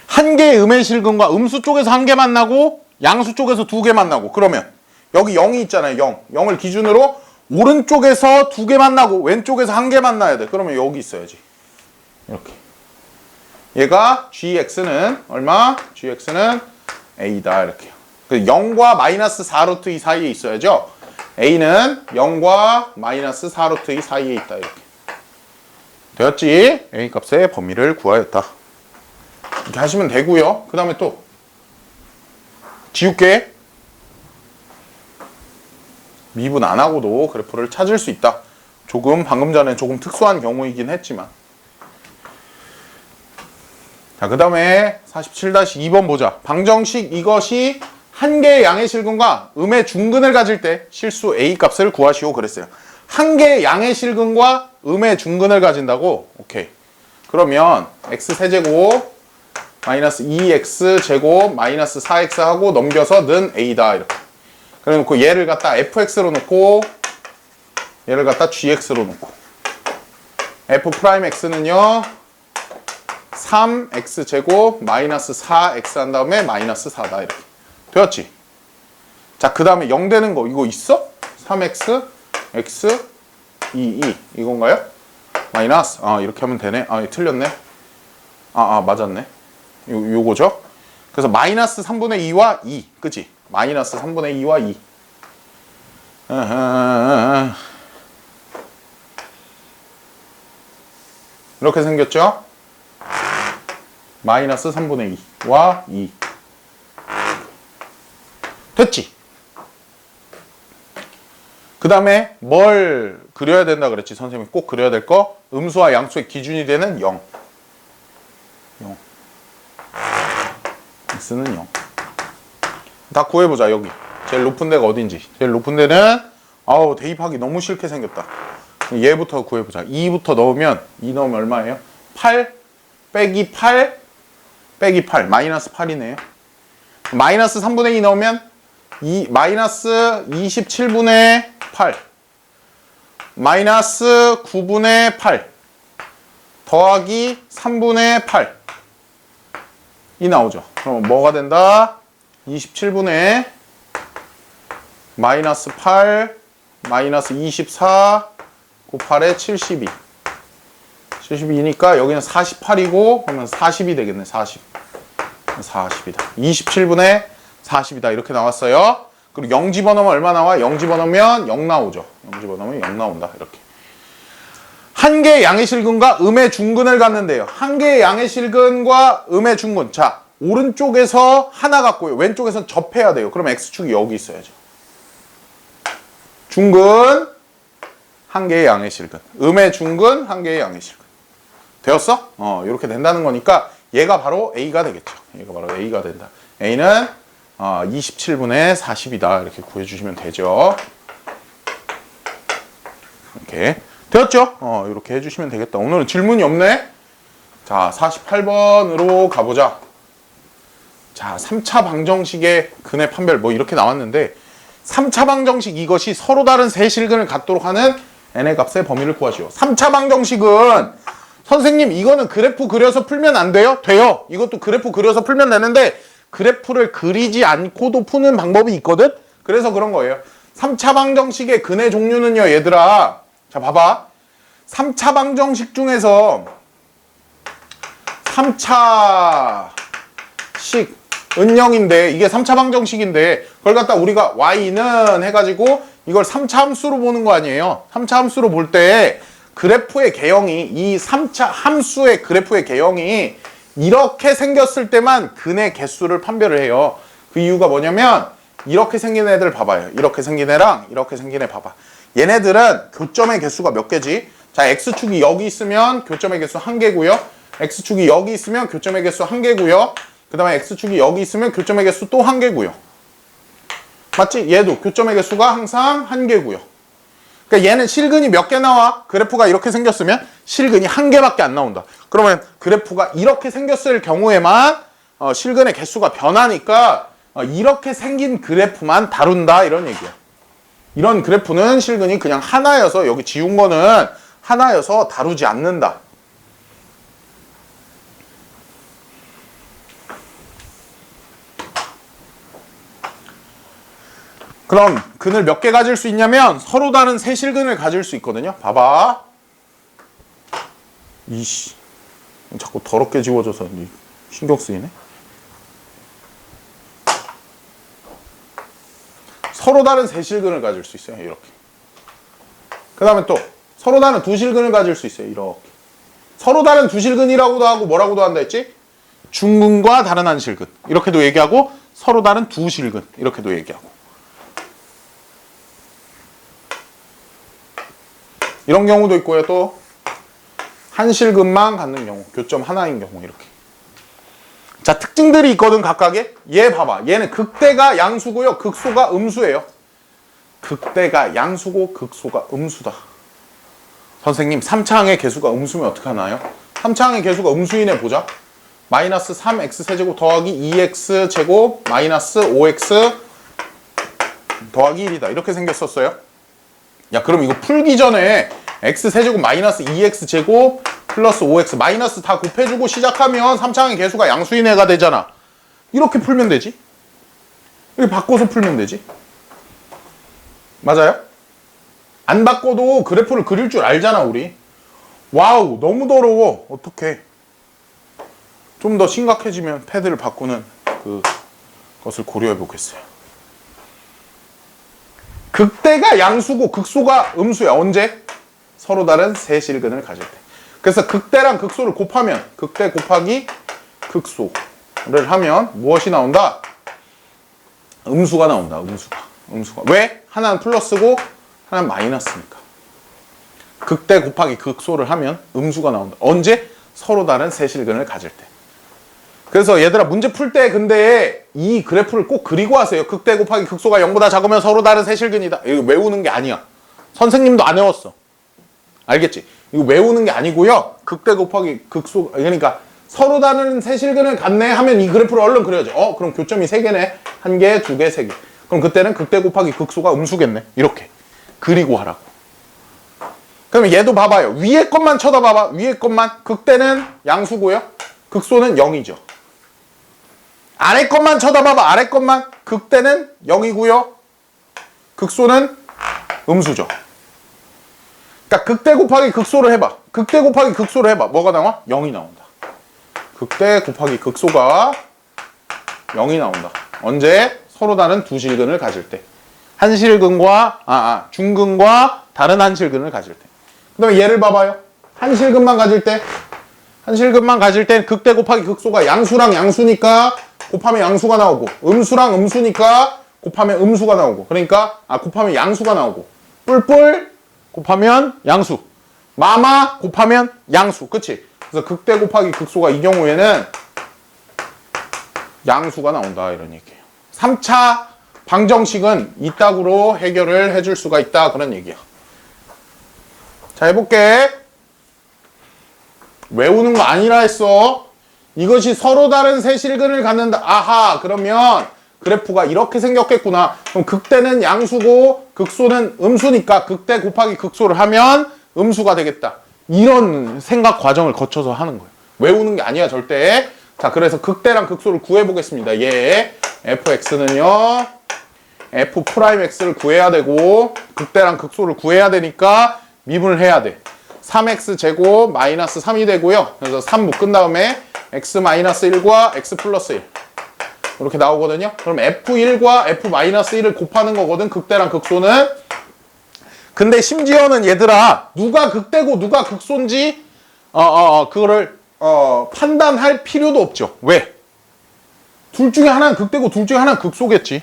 S1: 한 개의 음의 실근과 음수 쪽에서 한 개 만나고 양수 쪽에서 두 개 만나고 그러면 여기 0이 있잖아요. 0. 0을 기준으로 오른쪽에서 두 개 만나고 왼쪽에서 한 개 만나야 돼. 그러면 여기 있어야지. 이렇게. 얘가 gx는 얼마? gx는 a다 이렇게요. 0과 마이너스 4루트 2 사이에 있어야죠. a는 0과 마이너스 4루트 2 사이에 있다 이렇게. 되었지? a 값의 범위를 구하였다. 이렇게 하시면 되고요. 그 다음에 또 지울게. 미분 안 하고도 그래프를 찾을 수 있다. 방금 전에 조금 특수한 경우이긴 했지만. 자, 그 다음에 47-2번 보자. 방정식 이것이 한 개의 양의 실근과 음의 중근을 가질 때 실수 a 값을 구하시오 그랬어요. 한 개의 양의 실근과 음의 중근을 가진다고? 오케이. 그러면 x세제곱 마이너스 2x제곱 마이너스 4x 하고 넘겨서 는 a다 이렇게. 그래 놓고 얘를 갖다 fx로 놓고 얘를 갖다 gx로 놓고 f'x는요 3x제곱 마이너스 4x 한 다음에 마이너스 4다 이렇게. 되었지? 자, 그 다음에 0 되는 거 이거 있어? 3x x 2 이건가요? 마이너스 이렇게 하면 되네. 틀렸네. 맞았네. 요거죠? 그래서 마이너스 3분의 2와 2 그치? 마이너스 3분의 2와 2 이렇게 생겼죠? 마이너스 3분의 2와 2 됐지? 그 다음에 뭘 그려야 된다 그랬지? 선생님이 꼭 그려야 될 거 음수와 양수의 기준이 되는 0 x는 0 다 구해보자. 여기 제일 높은 데가 어딘지. 제일 높은 데는 대입하기 너무 싫게 생겼다. 얘부터 구해보자. 2부터 넣으면 2 넣으면 얼마예요? 8 빼기 8 빼기 8 마이너스 8이네요. 마이너스 3분의 2 넣으면 마이너스 27분의 8 마이너스 9분의 8 더하기 3분의 8 이 나오죠. 그럼 뭐가 된다? 27분의 마이너스 8 마이너스 24 곱하래 72 72니까 여기는 48이고 그러면 40이 되겠네. 40이다. 27분의 40이다. 이렇게 나왔어요. 그리고 0 집어넣으면 얼마 나와? 0 집어넣으면 0 나오죠. 0 집어넣으면 0 나온다. 이렇게. 한 개의 양의 실근과 음의 중근을 갖는데요. 한 개의 양의 실근과 음의 중근. 자, 오른쪽에서 하나 갖고요. 왼쪽에선 접해야 돼요. 그럼 x축이 여기 있어야죠. 중근 한 개의 양의 실근. 음의 중근 한 개의 양의 실근. 되었어? 이렇게 된다는 거니까 얘가 바로 a가 되겠죠. 얘가 바로 a가 된다. a는 27분의 40이다. 이렇게 구해주시면 되죠. 이렇게 되었죠? 이렇게 해주시면 되겠다. 오늘은 질문이 없네. 자, 48번으로 가보자. 자, 3차 방정식의 근의 판별 뭐 이렇게 나왔는데 3차 방정식 이것이 서로 다른 세 실근을 갖도록 하는 n의 값의 범위를 구하시오. 3차 방정식은 선생님 이거는 그래프 그려서 풀면 안 돼요? 돼요. 이것도 그래프 그려서 풀면 되는데 그래프를 그리지 않고도 푸는 방법이 있거든? 그래서 그런 거예요. 3차 방정식의 근의 종류는요, 얘들아. 자, 봐봐. 3차 방정식 중에서 3차식 은영인데 이게 3차 방정식인데 그걸 갖다 우리가 y는 해가지고 이걸 3차 함수로 보는 거 아니에요. 3차 함수로 볼 때 그래프의 개형이 이 3차 함수의 그래프의 개형이 이렇게 생겼을 때만 근의 개수를 판별을 해요. 그 이유가 뭐냐면 이렇게 생긴 애들 봐봐요. 이렇게 생긴 애랑 이렇게 생긴 애 봐봐. 얘네들은 교점의 개수가 몇 개지? 자, x축이 여기 있으면 교점의 개수 1개고요. x축이 여기 있으면 교점의 개수 1개고요. 그 다음에 x축이 여기 있으면 교점의 개수 또 1개고요. 맞지? 얘도 교점의 개수가 항상 1개고요. 그러니까 얘는 실근이 몇 개 나와? 그래프가 이렇게 생겼으면 실근이 1개밖에 안 나온다. 그러면 그래프가 이렇게 생겼을 경우에만 실근의 개수가 변하니까 이렇게 생긴 그래프만 다룬다 이런 얘기야. 이런 그래프는 실근이 그냥 하나여서 여기 지운 거는 하나여서 다루지 않는다. 그럼 근을 몇 개 가질 수 있냐면 서로 다른 세 실근을 가질 수 있거든요. 봐봐. 이씨. 자꾸 더럽게 지워져서 신경 쓰이네. 서로 다른 세 실근을 가질 수 있어요. 이렇게. 그 다음에 또 서로 다른 두 실근을 가질 수 있어요. 이렇게. 서로 다른 두 실근이라고도 하고 뭐라고도 한다 했지? 중근과 다른 한 실근. 이렇게도 얘기하고 서로 다른 두 실근. 이렇게도 얘기하고. 이런 경우도 있고요. 또 한 실근만 갖는 경우. 교점 하나인 경우 이렇게. 자, 특징들이 있거든 각각의. 얘 봐봐. 얘는 극대가 양수고요. 극소가 음수예요. 극대가 양수고 극소가 음수다. 선생님 3차항의 개수가 음수면 어떻게 하나요? 3차항의 개수가 음수이네 보자. 마이너스 3x 세제곱 더하기 2x 제곱 마이너스 5x 더하기 1이다. 이렇게 생겼었어요. 야, 그럼 이거 풀기 전에 x 세제곱 마이너스 2x 제곱 플러스 5x 마이너스 다 곱해주고 시작하면 3차항의 개수가 양수인 애가 되잖아. 이렇게 풀면 되지. 이렇게 바꿔서 풀면 되지. 맞아요? 안 바꿔도 그래프를 그릴 줄 알잖아 우리. 와우 너무 더러워. 어떡해. 좀 더 심각해지면 패드를 바꾸는 그것을 고려해 보겠어요. 극대가 양수고 극소가 음수야. 언제? 서로 다른 세 실근을 가질 때. 그래서 극대랑 극소를 곱하면 극대 곱하기 극소를 하면 무엇이 나온다? 음수가 나온다. 음수가. 왜? 하나는 플러스고 하나는 마이너스니까. 극대 곱하기 극소를 하면 음수가 나온다. 언제? 서로 다른 세 실근을 가질 때. 그래서 얘들아 문제 풀 때 근데 이 그래프를 꼭 그리고 하세요. 극대 곱하기 극소가 0보다 작으면 서로 다른 세 실근이다. 이거 외우는 게 아니야. 선생님도 안 외웠어. 알겠지? 이거 외우는 게 아니고요. 극대 곱하기 극소, 그러니까 서로 다른 세 실근을 갖네 하면 이 그래프를 얼른 그려야지. 그럼 교점이 3개네. 1개, 2개, 3개. 그럼 그때는 극대 곱하기 극소가 음수겠네. 이렇게 그리고 하라고. 그러면 얘도 봐봐요. 위에 것만 쳐다봐봐. 위에 것만. 극대는 양수고요. 극소는 0이죠. 아래 것만 쳐다봐봐. 아래 것만. 극대는 0이고요. 극소는 음수죠. 그러니까 극대 곱하기 극소를 해봐. 극대 곱하기 극소를 해봐. 뭐가 나와? 0이 나온다. 극대 곱하기 극소가 0이 나온다. 언제? 서로 다른 두 실근을 가질 때. 한 실근과 중근과 다른 한 실근을 가질 때. 그 다음에 얘를 봐봐요. 한 실근만 가질 때. 한 실근만 가질 땐 극대 곱하기 극소가 양수랑 양수니까 곱하면 양수가 나오고, 음수랑 음수니까 곱하면 음수가 나오고, 그러니까 곱하면 양수가 나오고, 뿔뿔 곱하면 양수, 마마 곱하면 양수. 그치? 그래서 극대 곱하기 극소가 이 경우에는 양수가 나온다 이런 얘기예요. 3차 방정식은 이따구로 해결을 해줄 수가 있다 그런 얘기야. 자, 해볼게. 외우는 거 아니라 했어. 이것이 서로 다른 세 실근을 갖는다. 아하, 그러면 그래프가 이렇게 생겼겠구나. 그럼 극대는 양수고 극소는 음수니까 극대 곱하기 극소를 하면 음수가 되겠다. 이런 생각 과정을 거쳐서 하는 거예요. 외우는 게 아니야 절대. 자, 그래서 극대랑 극소를 구해보겠습니다. 얘 fx는요 f'x를 구해야 되고 극대랑 극소를 구해야 되니까 미분을 해야 돼. 3x 제곱 마이너스 3이 되고요. 그래서 3 묶은 다음에 x 마이너스 1과 x 플러스 1 이렇게 나오거든요. 그럼 f1과 f-1을 곱하는 거거든. 극대랑 극소는. 근데 심지어는 얘들아 누가 극대고 누가 극소인지 그거를 판단할 필요도 없죠. 왜? 둘 중에 하나는 극대고 둘 중에 하나는 극소겠지.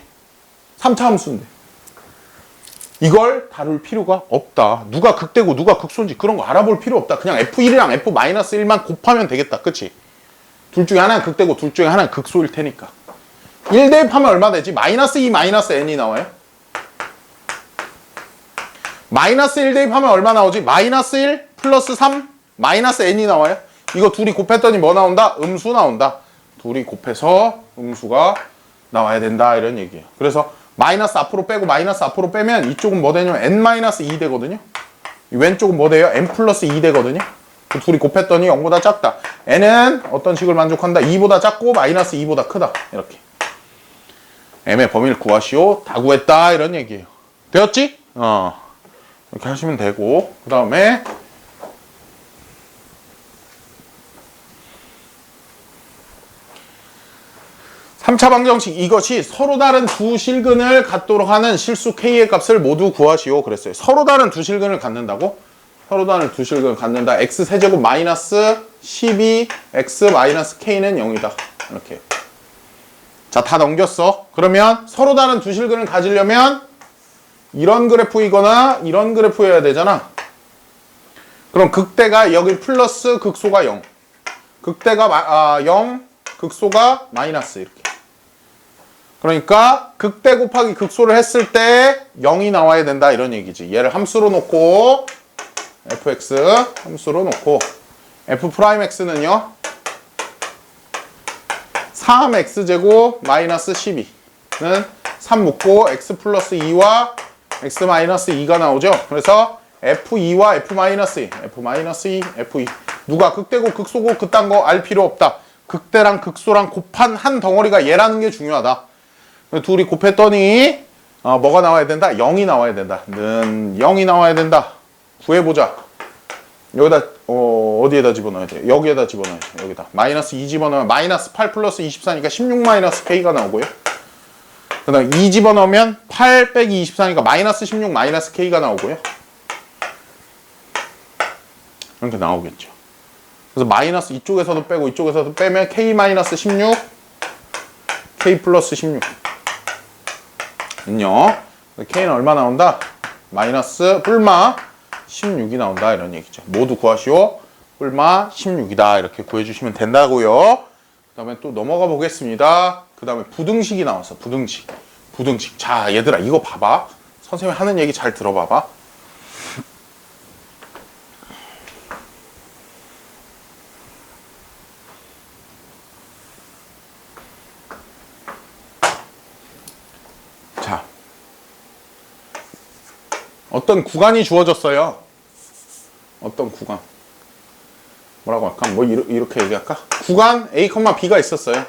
S1: 3차 함수인데. 이걸 다룰 필요가 없다. 누가 극대고 누가 극소인지 그런 거 알아볼 필요 없다. 그냥 f1이랑 f-1만 곱하면 되겠다. 그치? 둘 중에 하나는 극대고 둘 중에 하나는 극소일 테니까. 1 대입하면 얼마 되지? 마이너스 2 마이너스 n이 나와요. 마이너스 1 대입하면 얼마 나오지? 마이너스 1 플러스 3 마이너스 n이 나와요. 이거 둘이 곱했더니 뭐 나온다? 음수 나온다. 둘이 곱해서 음수가 나와야 된다 이런 얘기예요. 그래서 마이너스 앞으로 빼고 마이너스 앞으로 빼면 이쪽은 뭐 되냐면 n-2 되거든요. 왼쪽은 뭐 돼요? n 플러스 2 되거든요. 그 둘이 곱했더니 0보다 작다. n은 어떤 식을 만족한다? 2보다 작고 마이너스 2보다 크다. 이렇게. m의 범위를 구하시오. 다 구했다 이런 얘기예요. 되었지? 이렇게 하시면 되고 그 다음에 3차 방정식 이것이 서로 다른 두 실근을 갖도록 하는 실수 k의 값을 모두 구하시오 그랬어요. 서로 다른 두 실근을 갖는다고? 서로 다른 두 실근을 갖는다. x 세제곱 마이너스 12 x 마이너스 k는 0이다. 이렇게. 자, 다 넘겼어. 그러면 서로 다른 두 실근을 가지려면 이런 그래프이거나 이런 그래프여야 되잖아. 그럼 극대가 여기 플러스 극소가 0. 극대가 0, 극소가 마이너스 이렇게. 그러니까 극대 곱하기 극소를 했을 때 0이 나와야 된다 이런 얘기지. 얘를 함수로 놓고 fx 함수로 놓고 f'x는요 3x제곱 마이너스 12는 3 묶고 x 플러스 2와 x 마이너스 2가 나오죠. 그래서 f2와 f-2 f-2 f2 누가 극대고 극소고 그딴 거 알 필요 없다. 극대랑 극소랑 곱한 한 덩어리가 얘라는 게 중요하다. 둘이 곱했더니 뭐가 나와야 된다? 0이 나와야 된다. 는 0이 나와야 된다. 구해보자. 여기다 어디에다 집어넣어야 돼? 여기에다 집어넣어야 돼. 여기다 마이너스 2 집어넣으면 마이너스 8 플러스 24니까 16 마이너스 k가 나오고요. 그 다음 2 집어넣으면 8 빼기 24니까 마이너스 16 마이너스 k가 나오고요. 이렇게 나오겠죠. 그래서 마이너스 이쪽에서도 빼고 이쪽에서도 빼면 k 마이너스 16 k 플러스 16 는요. k는 얼마 나온다? 마이너스 뿔마 16이 나온다 이런 얘기죠. 모두 구하시오. 뿔마 16이다 이렇게 구해주시면 된다고요. 그 다음에 또 넘어가 보겠습니다. 그 다음에 부등식이 나왔어. 부등식. 자 얘들아 이거 봐봐. 선생님이 하는 얘기 잘 들어봐봐. 자, 어떤 구간이 주어졌어요. 어떤 구간. 뭐라고 할까? 뭐 이렇게 얘기할까? 구간 A, B가 있었어요.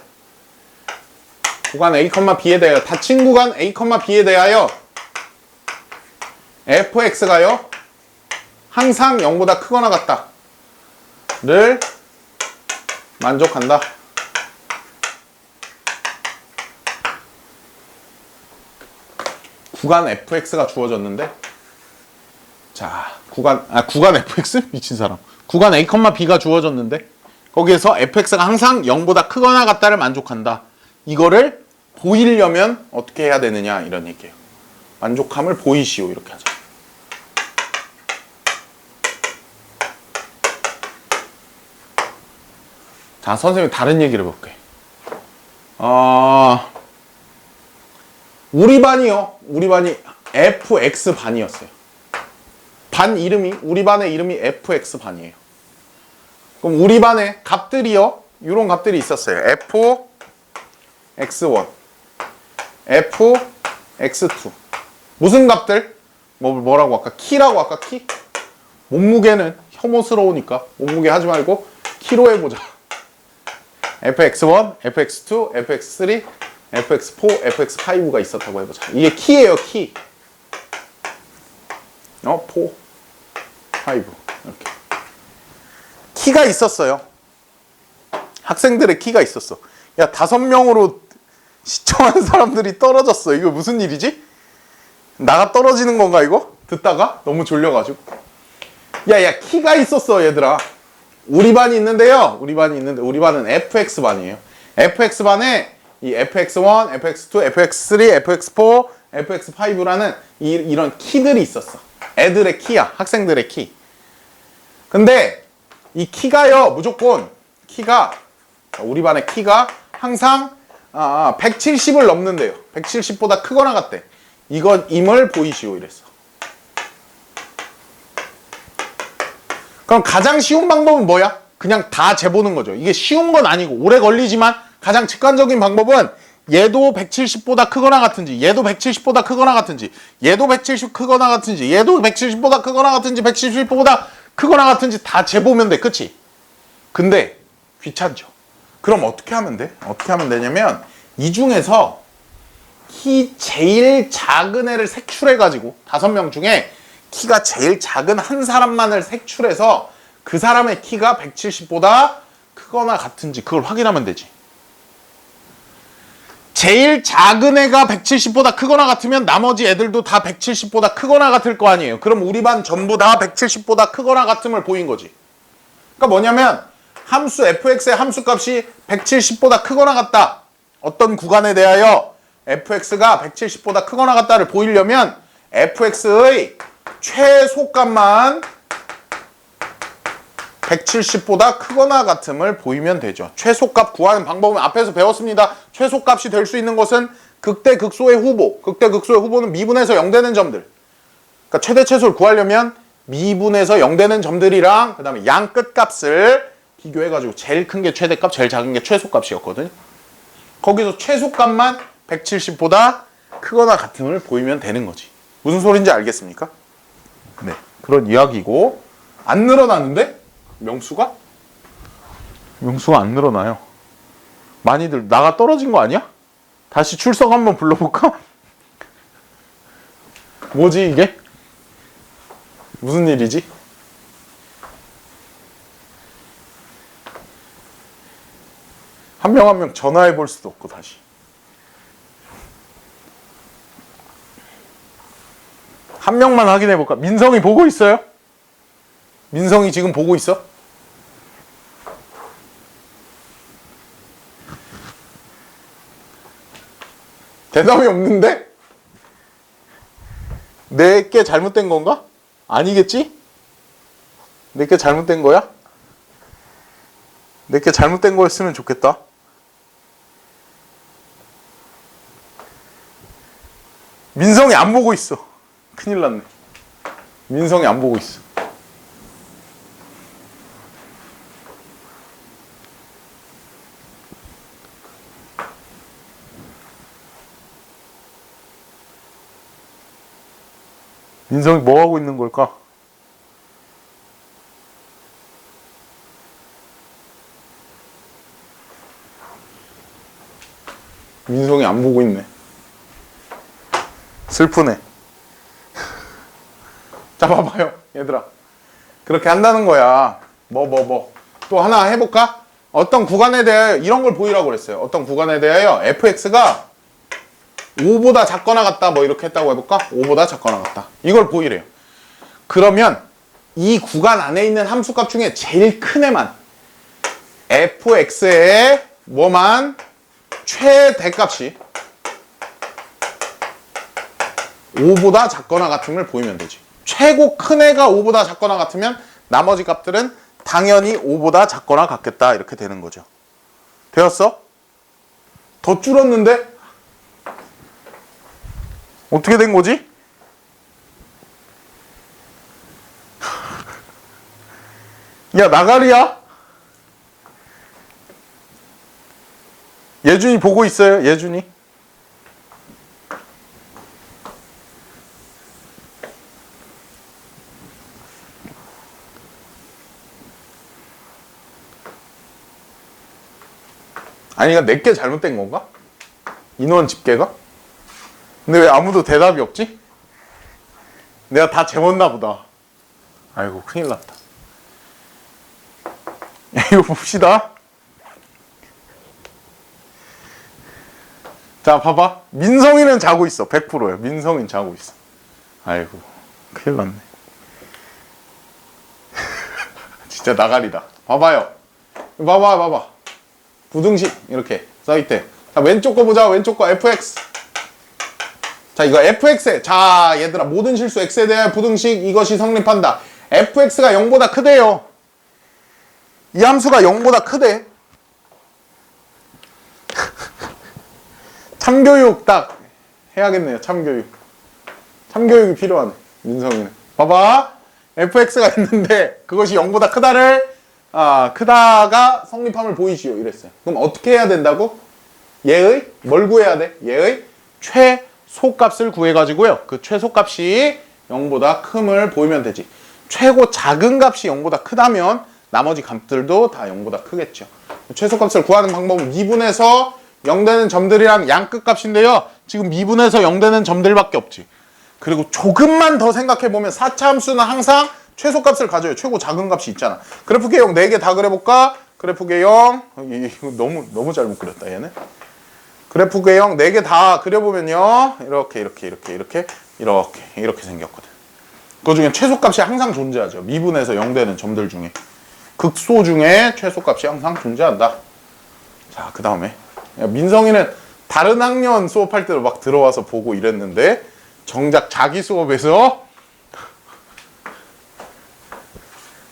S1: 구간 A, B에 대하여 닫힌 구간 A, B에 대하여 fx가요 항상 0보다 크거나 같다 를 만족한다. 구간 fx가 주어졌는데 자 구간 fx? 미친 사람. 구간 A, B가 주어졌는데 거기에서 fx가 항상 0보다 크거나 같다를 만족한다. 이거를 보이려면 어떻게 해야 되느냐 이런 얘기예요. 만족함을 보이시오 이렇게 하자. 자 선생님 다른 얘기를 해볼게. 우리 반이 fx 반이었어요. 우리 반의 이름이 fx 반이에요. 그럼 우리 반의 값들이요 이런 값들이 있었어요. fx1 fx2 무슨 값들? 뭐라고 할까? 키라고 할까? 키? 몸무게는 혐오스러우니까 몸무게 하지 말고 키로 해보자. fx1, fx2, fx3, fx4, fx5가 있었다고 해보자. 이게 키예요, 키. 4, 5 이렇게. 키가 있었어요. 학생들의 키가 있었어. 야, 5명으로 시청한 사람들이 떨어졌어. 이거 무슨 일이지? 나가 떨어지는 건가 이거? 듣다가 너무 졸려가지고. 야, 키가 있었어 얘들아. 우리 반이 있는데요. 우리 반은 fx반이에요. fx반에 이 fx1, fx2, fx3, fx4, fx5라는 이런 키들이 있었어. 애들의 키야. 학생들의 키. 근데 이 키가요. 무조건 키가 우리 반의 키가 항상 170을 넘는데요. 170보다 크거나 같대. 이것임을 보이시오 이랬어. 그럼 가장 쉬운 방법은 뭐야? 그냥 다 재보는 거죠. 이게 쉬운 건 아니고 오래 걸리지만 가장 직관적인 방법은 얘도 170보다 크거나 같은지, 얘도 170보다 크거나 같은지, 얘도 170 크거나 같은지, 얘도 170보다 크거나 같은지, 170보다 크거나 같은지 다 재보면 돼. 그치? 근데 귀찮죠. 그럼 어떻게 하면 돼? 어떻게 하면 되냐면 이 중에서 키 제일 작은 애를 색출해가지고 5명 중에 키가 제일 작은 한 사람만을 색출해서 그 사람의 키가 170보다 크거나 같은지 그걸 확인하면 되지. 제일 작은 애가 170보다 크거나 같으면 나머지 애들도 다 170보다 크거나 같을 거 아니에요. 그럼 우리 반 전부 다 170보다 크거나 같음을 보인 거지. 그러니까 뭐냐면 함수 fx의 함수값이 170보다 크거나 같다. 어떤 구간에 대하여 fx가 170보다 크거나 같다를 보이려면 fx의 최소값만 170보다 크거나 같음을 보이면 되죠. 최소값 구하는 방법은 앞에서 배웠습니다. 최소값이 될 수 있는 것은 극대 극소의 후보. 극대 극소의 후보는 미분에서 0되는 점들. 그러니까 최대 최소를 구하려면 미분에서 0되는 점들이랑 그 다음에 양 끝값을 비교해가지고 제일 큰 게 최대값, 제일 작은 게 최소값이었거든요. 거기서 최소값만 170보다 크거나 같음을 보이면 되는 거지. 무슨 소린지 알겠습니까? 네, 그런 이야기고. 안 늘어나는데? 명수가? 명수가 안 늘어나요. 많이들 나가 떨어진 거 아니야? 다시 출석 한번 불러볼까? 뭐지 이게? 무슨 일이지? 한 명 한 명 전화해 볼 수도 없고 다시. 한 명만 확인해 볼까? 민성이 보고 있어요? 민성이 지금 보고 있어? 대답이 없는데? 내게 잘못된 건가? 아니겠지? 내게 잘못된 거야? 내게 잘못된 거였으면 좋겠다. 민성이 안 보고 있어. 큰일 났네. 민성이 안 보고 있어. 민성이 뭐 하고 있는 걸까? 민성이 안 보고 있네. 슬프네. 자, 봐봐요, 얘들아. 그렇게 한다는 거야. 또 하나 해볼까? 어떤 구간에 대하여 이런 걸 보이라고 그랬어요. 어떤 구간에 대하여 fx가 5보다 작거나 같다, 뭐 이렇게 했다고 해볼까? 5보다 작거나 같다. 이걸 보이래요. 그러면 이 구간 안에 있는 함수값 중에 제일 큰 애만 fx의 뭐만 최대값이 5보다 작거나 같음을 보이면 되지. 최고 큰 애가 5보다 작거나 같으면 나머지 값들은 당연히 5보다 작거나 같겠다, 이렇게 되는 거죠. 되었어? 더 줄었는데? 어떻게 된 거지? 야, 나가리야? 예준이 보고 있어요? 예준이? 아니, 이거 내게 잘못된 건가? 인원 집계가? 근데 왜 아무도 대답이 없지? 내가 다 재웠나 보다. 아이고, 큰일 났다. 이거 봅시다. 자, 봐봐. 민성이는 자고 있어. 100%예요. 민성이는 자고 있어. 아이고, 큰일 났네. 진짜 나가리다. 봐봐요. 봐봐. 부등식 이렇게 써있대. 자, 왼쪽 거 보자. 왼쪽 거 fx. 자, 이거 fx에, 자, 얘들아, 모든 실수 x에 대한 부등식 이것이 성립한다. fx가 0보다 크대요. 이 함수가 0보다 크대. 참교육 딱 해야겠네요. 참교육이 필요하네, 민성이는. 봐봐, fx가 있는데 그것이 0보다 크다가 성립함을 보이시오, 이랬어요. 그럼 어떻게 해야 된다고? 얘의 뭘 구해야 돼? 얘의 최소값을 구해가지고요, 그 최소값이 0보다 큼을 보이면 되지. 최고 작은 값이 0보다 크다면 나머지 값들도 다 0보다 크겠죠. 최소값을 구하는 방법은 미분에서 0되는 점들이랑 양 끝값인데요, 지금 미분에서 0되는 점들밖에 없지. 그리고 조금만 더 생각해보면 4차 함수는 항상 최소값을 가져요. 최고 작은 값이 있잖아. 그래프 개형 4개 다 그려볼까? 그래프 개형, 이거 너무 잘못 그렸다, 얘는. 그래프 K형 4개 다 그려보면요. 이렇게 생겼거든. 그 중에 최소값이 항상 존재하죠. 미분에서 0되는 점들 중에. 극소 중에 최소값이 항상 존재한다. 자, 그 다음에 민성이는 다른 학년 수업할 때도 막 들어와서 보고 이랬는데 정작 자기 수업에서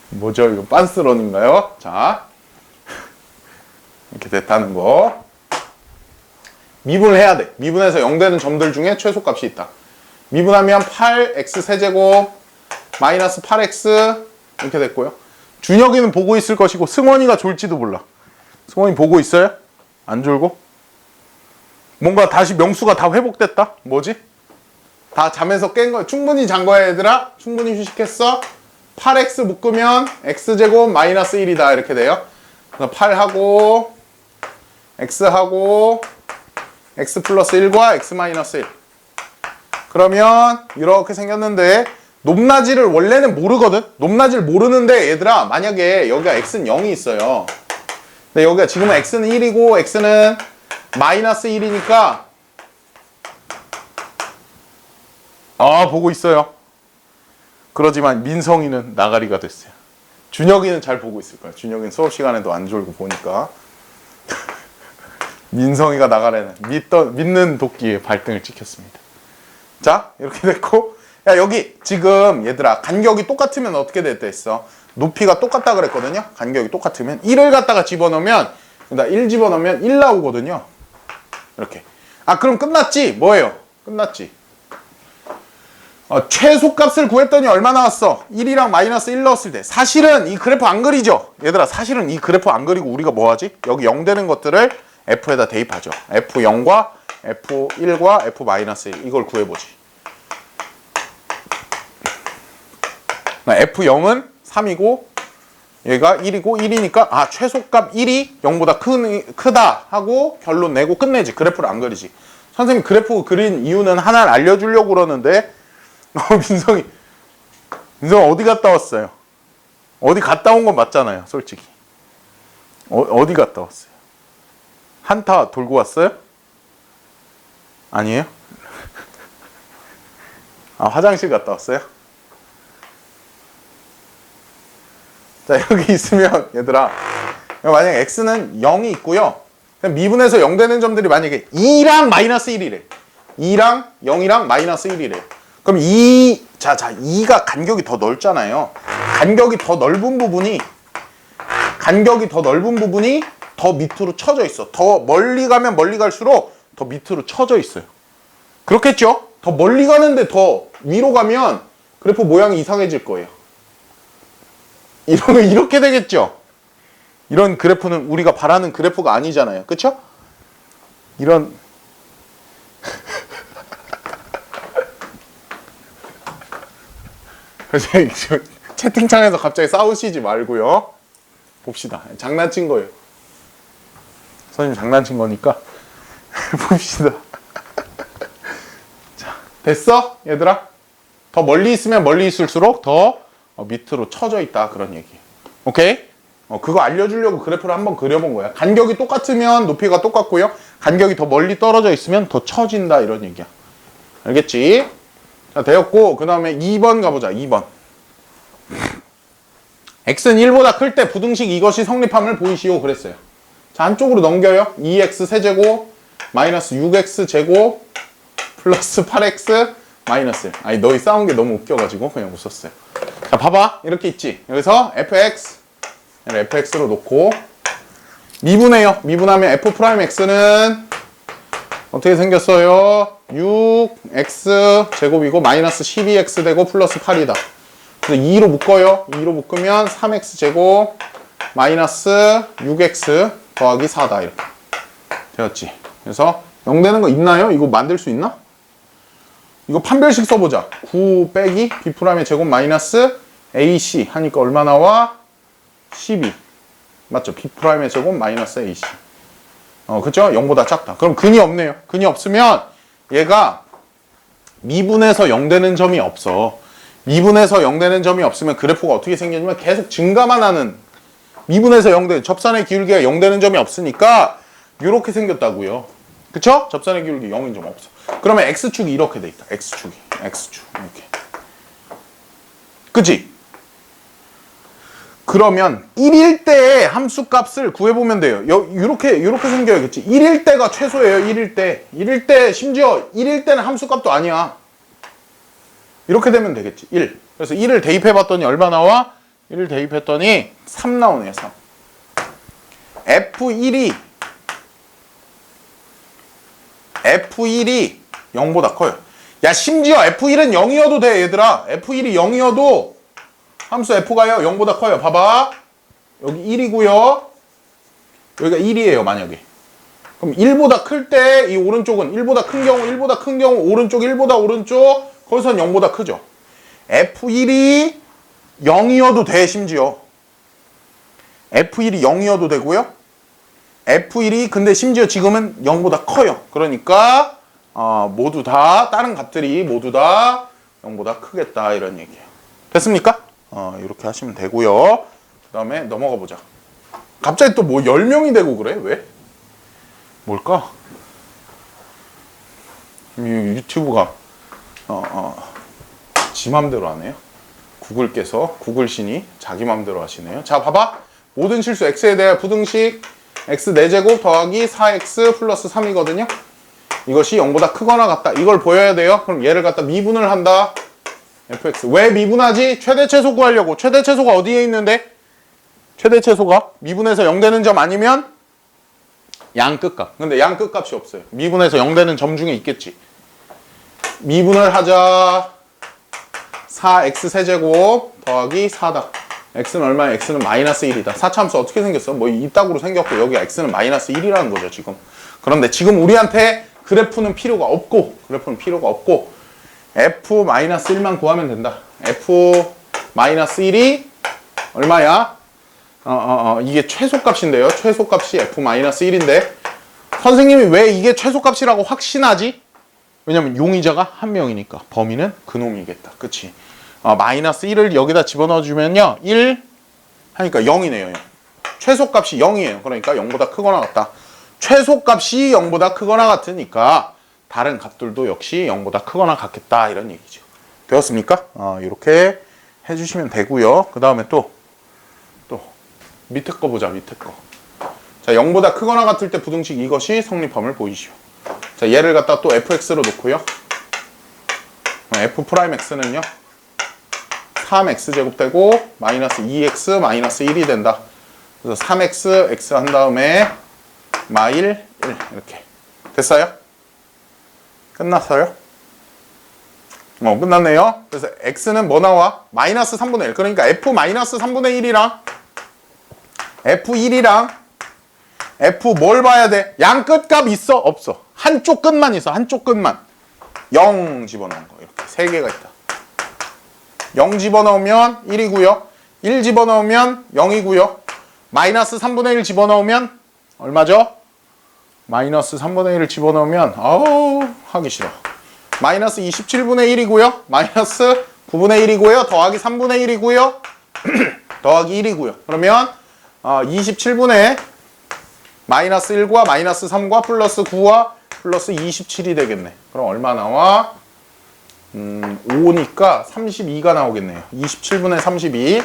S1: 뭐죠? 이거 빤스런인가요? 자, 이렇게 됐다는 거. 미분을 해야 돼. 미분해서 0되는 점들 중에 최소값이 있다. 미분하면 8x 세제곱 마이너스 8x 이렇게 됐고요. 준혁이는 보고 있을 것이고 승원이가 졸지도 몰라. 승원이 보고 있어요? 안 졸고? 뭔가 다시 명수가 다 회복됐다? 뭐지? 다 잠에서 깬 거야. 충분히 잔 거야 얘들아? 충분히 휴식했어? 8x 묶으면 x제곱 마이너스 1이다 이렇게 돼요. 그래서 8하고 x하고 x 플러스 1과 x 마이너스 1. 그러면 이렇게 생겼는데 높낮이를 원래는 모르거든? 높낮이를 모르는데 얘들아 만약에 여기가 x는 0이 있어요. 근데 여기가 지금은 x는 1이고 x는 마이너스 1이니까 보고 있어요. 그러지만 민성이는 나가리가 됐어요. 준혁이는 잘 보고 있을 거야. 준혁이는 수업 시간에도 안 졸고 보니까. 민성이가 나가래는 믿는 도끼에 발등을 찍혔습니다. 자, 이렇게 됐고, 야 여기 지금 얘들아 간격이 똑같으면 어떻게 됐다 했어? 높이가 똑같다 그랬거든요. 간격이 똑같으면 1을 갖다가 집어넣으면 1 집어넣으면 1 나오거든요. 이렇게. 그럼 끝났지? 뭐예요? 끝났지. 최소값을 구했더니 얼마 나왔어? 1이랑 마이너스 1 넣었을 때. 사실은 이 그래프 안 그리죠? 얘들아 사실은 이 그래프 안 그리고 우리가 뭐 하지? 여기 0 되는 것들을 F에다 대입하죠. F0과 F1과 F-1 이걸 구해보지. F0은 3이고 얘가 1이고 1이니까 최소값 1이 0보다 크다 하고 결론 내고 끝내지. 그래프를 안 그리지. 선생님 그래프 그린 이유는 하나를 알려주려고 그러는데 민성이 어디 갔다 왔어요? 어디 갔다 온 건 맞잖아요. 솔직히. 어디 갔다 왔어요? 한타 돌고 왔어요? 아니에요? 화장실 갔다 왔어요? 자, 여기 있으면 얘들아 만약에 x는 0이 있고요. 미분해서 0 되는 점들이 만약에 2랑 마이너스 1이래. 2랑 0이랑 마이너스 1이래. 그럼 2가 간격이 더 넓잖아요. 간격이 더 넓은 부분이 더 밑으로 쳐져 있어. 더 멀리 가면 멀리 갈수록 더 밑으로 쳐져 있어요. 그렇겠죠? 더 멀리 가는데 더 위로 가면 그래프 모양이 이상해질 거예요. 이렇게 되겠죠? 이런 그래프는 우리가 바라는 그래프가 아니잖아요. 그쵸? 이런 채팅창에서 갑자기 싸우시지 말고요. 봅시다. 장난친 거예요. 선생님 장난친 거니까 봅시다. 자, 됐어? 얘들아? 더 멀리 있으면 멀리 있을수록 더 밑으로 쳐져 있다 그런 얘기예요. 오케이? 그거 알려주려고 그래프를 한번 그려본 거야. 간격이 똑같으면 높이가 똑같고요. 간격이 더 멀리 떨어져 있으면 더 처진다 이런 얘기야. 알겠지? 자, 되었고 그 다음에 2번 가보자. 2번. x는 1보다 클 때 부등식 이것이 성립함을 보이시오 그랬어요. 자, 한쪽으로 넘겨요. 2x 세제곱 마이너스 6x 제곱 플러스 8x 마이너스 1. 아니 너희 싸운 게 너무 웃겨가지고 그냥 웃었어요. 자, 봐봐. 이렇게 있지. 여기서 fx로 놓고 미분해요. 미분하면 f'x는 어떻게 생겼어요? 6x 제곱이고 마이너스 12x 되고 플러스 8이다. 그래서 2로 묶어요. 2로 묶으면 3x 제곱 마이너스 6x 더하기 4다 이렇게 되었지. 그래서 0 되는 거 있나요? 이거 만들 수 있나? 이거 판별식 써보자. 9 빼기 b'의 제곱 마이너스 ac 하니까 얼마 나와? 12 맞죠? b'의 제곱 마이너스 ac 그쵸? 0보다 작다. 그럼 근이 없네요. 근이 없으면 얘가 미분해서 0 되는 점이 없어. 미분해서 0 되는 점이 없으면 그래프가 어떻게 생겼냐면 계속 증가만 하는 미분해서 0 되는 접선의 기울기가 0 되는 점이 없으니까 이렇게 생겼다고요. 그쵸? 접선의 기울기 0인 점 없어. 그러면 x축이 이렇게 돼 있다. x축 이렇게. 그치? 그러면 1일 때의 함수값을 구해보면 돼요. 이렇게 생겨야겠지. 1일 때가 최소예요. 1일 때. 1일 때 심지어 1일 때는 함수값도 아니야. 이렇게 되면 되겠지. 1. 그래서 1을 대입해봤더니 얼마 나와? 1을 대입했더니 3 나오네요. 3. F1이 0보다 커요. 야, 심지어 F1은 0이어도 돼, 얘들아. F1이 0이어도 함수 F가요 0보다 커요. 봐봐. 여기 1이고요. 여기가 1이에요, 만약에. 그럼 1보다 클 때 이 오른쪽은 1보다 큰 경우 오른쪽 1보다 오른쪽 거기선 0보다 크죠. F1이 0이어도 돼, 심지어. F1이 0이어도 되고요. F1이 근데 심지어 지금은 0보다 커요. 그러니까 모두 다 다른 값들이 모두 다 0보다 크겠다 이런 얘기예요. 됐습니까? 이렇게 하시면 되고요. 그 다음에 넘어가 보자. 갑자기 또 뭐 10명이 되고 그래? 왜? 뭘까? 유튜브가 지 맘대로 하네요. 구글께서 구글신이 자기 맘대로 하시네요. 자, 봐봐. 모든 실수 x에 대한 부등식 x 4제곱 더하기 4x 플러스 3이거든요. 이것이 0보다 크거나 같다. 이걸 보여야 돼요. 그럼 얘를 갖다 미분을 한다. fx. 왜 미분하지? 최대 최소 구하려고. 최대 최소가 어디에 있는데? 최대 최소가 미분해서 0 되는 점 아니면 양 끝값. 근데 양 끝값이 없어요. 미분해서 0 되는 점 중에 있겠지. 미분을 하자. 4x 세제곱 더하기 4다. x는 얼마야? x는 마이너스 1이다. 4차함수 어떻게 생겼어? 뭐 이따구로 생겼고 여기 x는 마이너스 1이라는 거죠, 지금. 그런데 지금 우리한테 그래프는 필요가 없고 f-1만 구하면 된다. f-1이 얼마야? 이게 최소값인데요. 최소값이 f-1인데 선생님이 왜 이게 최소값이라고 확신하지? 왜냐면 용의자가 한 명이니까 범위는 그놈이겠다. 그치? 마이너스 1을 여기다 집어넣어주면요 1 하니까 0이네요. 0. 최소값이 0이에요. 그러니까 0보다 크거나 같다. 최소값이 0보다 크거나 같으니까 다른 값들도 역시 0보다 크거나 같겠다 이런 얘기죠. 되었습니까? 이렇게 해주시면 되고요. 그 다음에 또 밑에 거 보자. 밑에 거. 자, 0보다 크거나 같을 때 부등식 이것이 성립함을 보이시오. 자, 얘를 갖다 또 fx로 놓고요. f'x는요 3x 제곱되고 마이너스 2x 마이너스 1이 된다. 그래서 3x x 한 다음에 마일 1 이렇게 됐어요? 끝났어요? 끝났네요. 그래서 x는 뭐 나와? 마이너스 3분의 1. 그러니까 f 마이너스 3분의 1이랑 f1이랑 f 뭘 봐야 돼? 양 끝값 있어? 없어. 한쪽 끝만 있어. 한쪽 끝만. 0 집어넣은 거. 이렇게 세 개가 있다. 0 집어넣으면 1이고요. 1 집어넣으면 0이고요. 마이너스 3분의 1 집어넣으면 얼마죠? 마이너스 3분의 1을 집어넣으면 하기 싫어. 마이너스 27분의 1이고요. 마이너스 9분의 1이고요. 더하기 3분의 1이고요. 더하기 1이고요. 그러면 27분의 마이너스 1과 마이너스 3과 플러스 9와 플러스 27이 되겠네. 그럼 얼마 나와? 5니까 32가 나오겠네요. 27분의 32.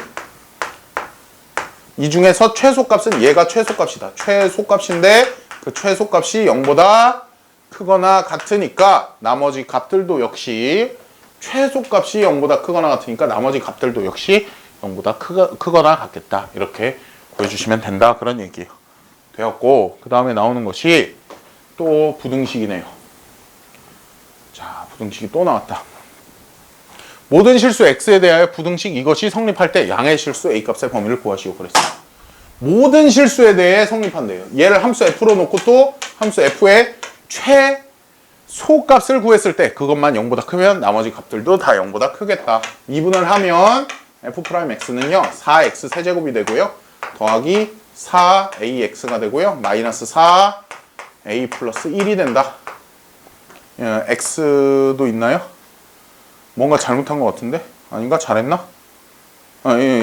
S1: 이 중에서 최소값은 얘가 최소값이다. 최소값인데 그 최소값이 0보다 크거나 같으니까 나머지 값들도 역시 최소값이 0보다 크거나 같으니까 나머지 값들도 역시 0보다 크거나 같겠다. 이렇게 보여주시면 된다. 그런 얘기예요. 되었고 그 다음에 나오는 것이 또 부등식이네요. 자, 부등식이 또 나왔다. 모든 실수 x에 대하여 부등식 이것이 성립할 때 양의 실수 a값의 범위를 구하시오 그랬어요. 모든 실수에 대해 성립한대요. 얘를 함수 f로 놓고 또 함수 f의 최소값을 구했을 때 그것만 0보다 크면 나머지 값들도 다 0보다 크겠다. 미분을 하면 f'x는요 4x 세제곱이 되고요. 더하기 4ax가 되고요. 마이너스 4a 플러스 1이 된다. x도 있나요? 뭔가 잘못한 것 같은데? 아닌가? 잘했나?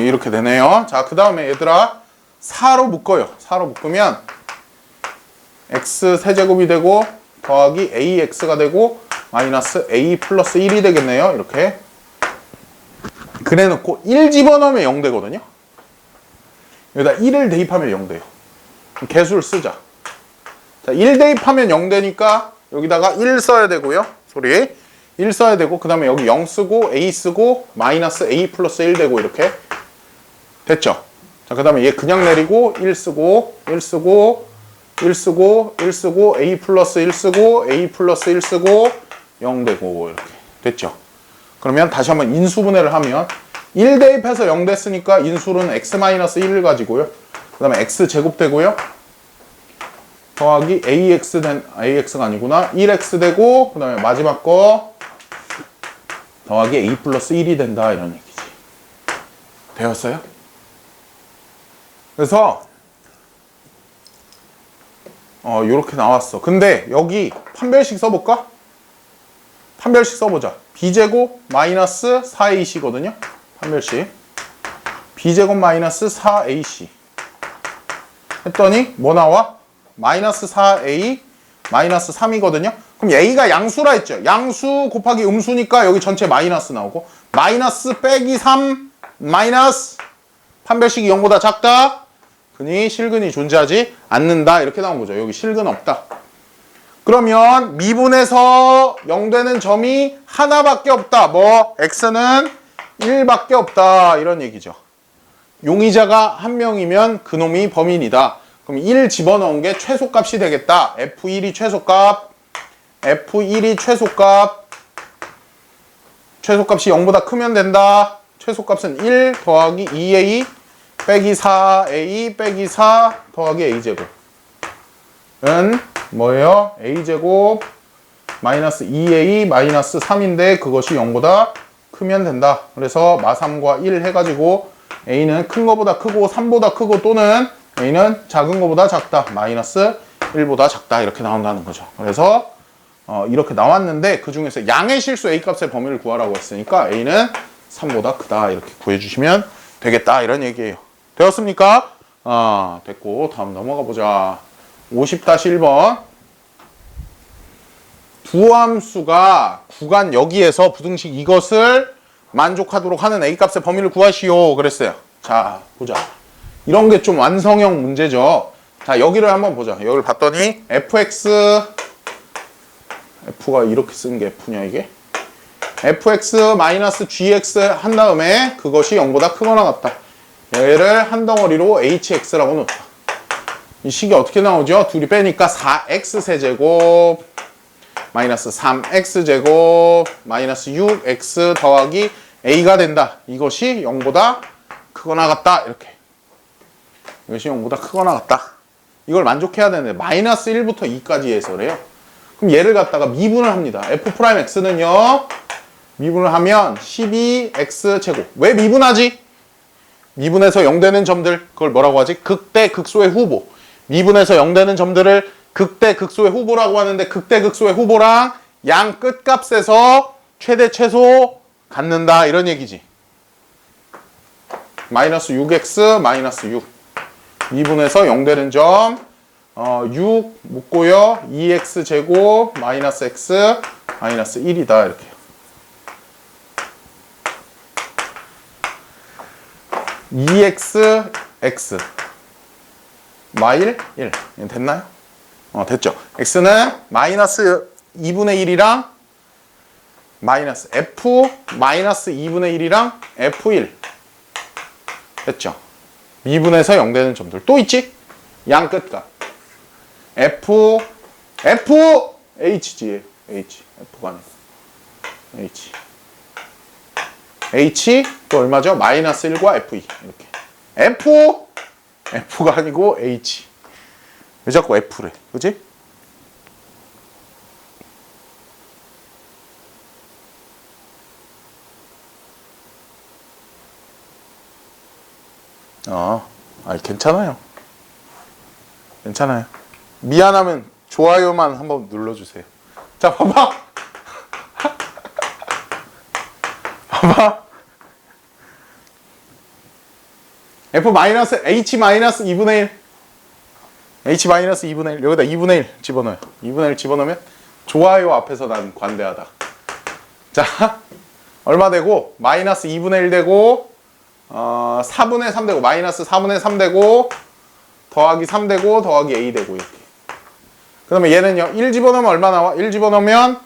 S1: 이렇게 되네요. 자, 그 다음에 얘들아 4로 묶어요. 4로 묶으면 x 세제곱이 되고 더하기 AX가 되고 마이너스 A 플러스 1이 되겠네요. 이렇게. 그래 놓고 1 집어넣으면 0 되거든요. 여기다 1을 대입하면 0 돼요. 개수를 쓰자. 자, 1 대입하면 0 되니까 여기다가 1 써야 되고요. 소리. 1 써야 되고 그 다음에 여기 0 쓰고 A 쓰고 마이너스 A 플러스 1 되고 이렇게 됐죠? 자, 그 다음에 얘 그냥 내리고 1 쓰고 1 쓰고 1 쓰고 1 쓰고 A 플러스 1 쓰고 A 플러스 1 쓰고 0 되고 이렇게 됐죠? 그러면 다시 한번 인수분해를 하면 1 대입해서 0 됐으니까 인수는 x-1을 가지고요. 그 다음에 x제곱 되고요. 더하기 AX가 아니구나. 1x 되고 그 다음에 마지막 거 더하기 A 플러스 1이 된다 이런 얘기지. 되었어요? 그래서 요렇게 나왔어. 근데 여기 판별식 써볼까? 판별식 써보자. b제곱 마이너스 4ac거든요. 판별식 b제곱 마이너스 4ac 했더니 뭐 나와? 마이너스 4a 마이너스 3이거든요. 그럼 a가 양수라 했죠. 양수 곱하기 음수니까 여기 전체 마이너스 나오고 마이너스 빼기 3 마이너스 판별식이 0보다 작다. 그니 실근이 존재하지 않는다. 이렇게 나온 거죠. 여기 실근 없다. 그러면 미분에서 0 되는 점이 하나밖에 없다. 뭐 x는 1밖에 없다. 이런 얘기죠. 용의자가 한 명이면 그놈이 범인이다. 그럼 1 집어넣은 게 최소값이 되겠다. F1이 최소값. F1이 최소값. 최소값이 0보다 크면 된다. 최소값은 1 더하기 2a 빼기 4a 빼기 4 더하기 a제곱. 은 뭐예요? a제곱 마이너스 2a 마이너스 3인데 그것이 0보다 크면 된다. 그래서 마3과 1 해가지고 a는 큰 거보다 크고 3보다 크고 또는 a는 작은 거보다 작다. 마이너스 1보다 작다. 이렇게 나온다는 거죠. 그래서 이렇게 나왔는데 그 중에서 양의 실수 a값의 범위를 구하라고 했으니까 a는 3보다 크다. 이렇게 구해주시면 되겠다. 이런 얘기예요. 되었습니까? 됐고 다음 넘어가 보자. 50-1번 두 함수가 구간 여기에서 부등식 이것을 만족하도록 하는 a값의 범위를 구하시오 그랬어요. 자 보자. 이런 게 좀 완성형 문제죠. 자 여기를 한번 보자. 여기를 봤더니 fx f가 이렇게 쓴 게 f냐 이게? fx-gx 한 다음에 그것이 0보다 크거나 같다. 얘를 한 덩어리로 hx라고 놓다. 이 식이 어떻게 나오죠? 둘이 빼니까 4x 세제곱 마이너스 3x제곱 마이너스 6x 더하기 a가 된다. 이것이 0보다 크거나 같다. 이렇게. 이것이 0보다 크거나 같다. 이걸 만족해야 되는데 마이너스 1부터 2까지 해서 그래요. 그럼 얘를 갖다가 미분을 합니다. f'x는요. 미분을 하면 12x제곱. 왜 미분하지? 미분해서 0 되는 점들 그걸 뭐라고 하지? 극대 극소의 후보. 미분해서 0 되는 점들을 극대 극소의 후보라고 하는데 극대 극소의 후보랑 양 끝값에서 최대 최소 갖는다 이런 얘기지. 마이너스 6x 마이너스 6 미분해서 0 되는 점 6 묶고요 2x 제곱 마이너스 x 마이너스 1이다 이렇게. 2x x 마일 1 됐나요? 됐죠. x는 마이너스 2분의 1이랑 마이너스 f 마이너스 2분의 1이랑 f1 됐죠. 미분해서 0 되는 점들 또 있지? 양 끝값 f h지 h f가 아니고 h h 또 얼마죠? 마이너스 1과 f2 이렇게 f가 아니고 h 왜 자꾸 f래 그지? 아니 괜찮아요. 괜찮아요. 미안하면 좋아요만 한번 눌러주세요. 자 봐봐. 봐봐. f 마이너스 h 마이너스 2분의 1 h 마이너스 2분의 1 여기다 2분의 1 집어넣어요. 2분의 1 집어넣으면 좋아요 앞에서 난 관대하다. 자, 얼마 되고? 마이너스 2분의 1 되고 4분의 3 되고 마이너스 4분의 3 되고 더하기 3 되고 더하기 a 되고 이렇게. 그 다음에 얘는요. 1 집어넣으면 얼마 나와? 1 집어넣으면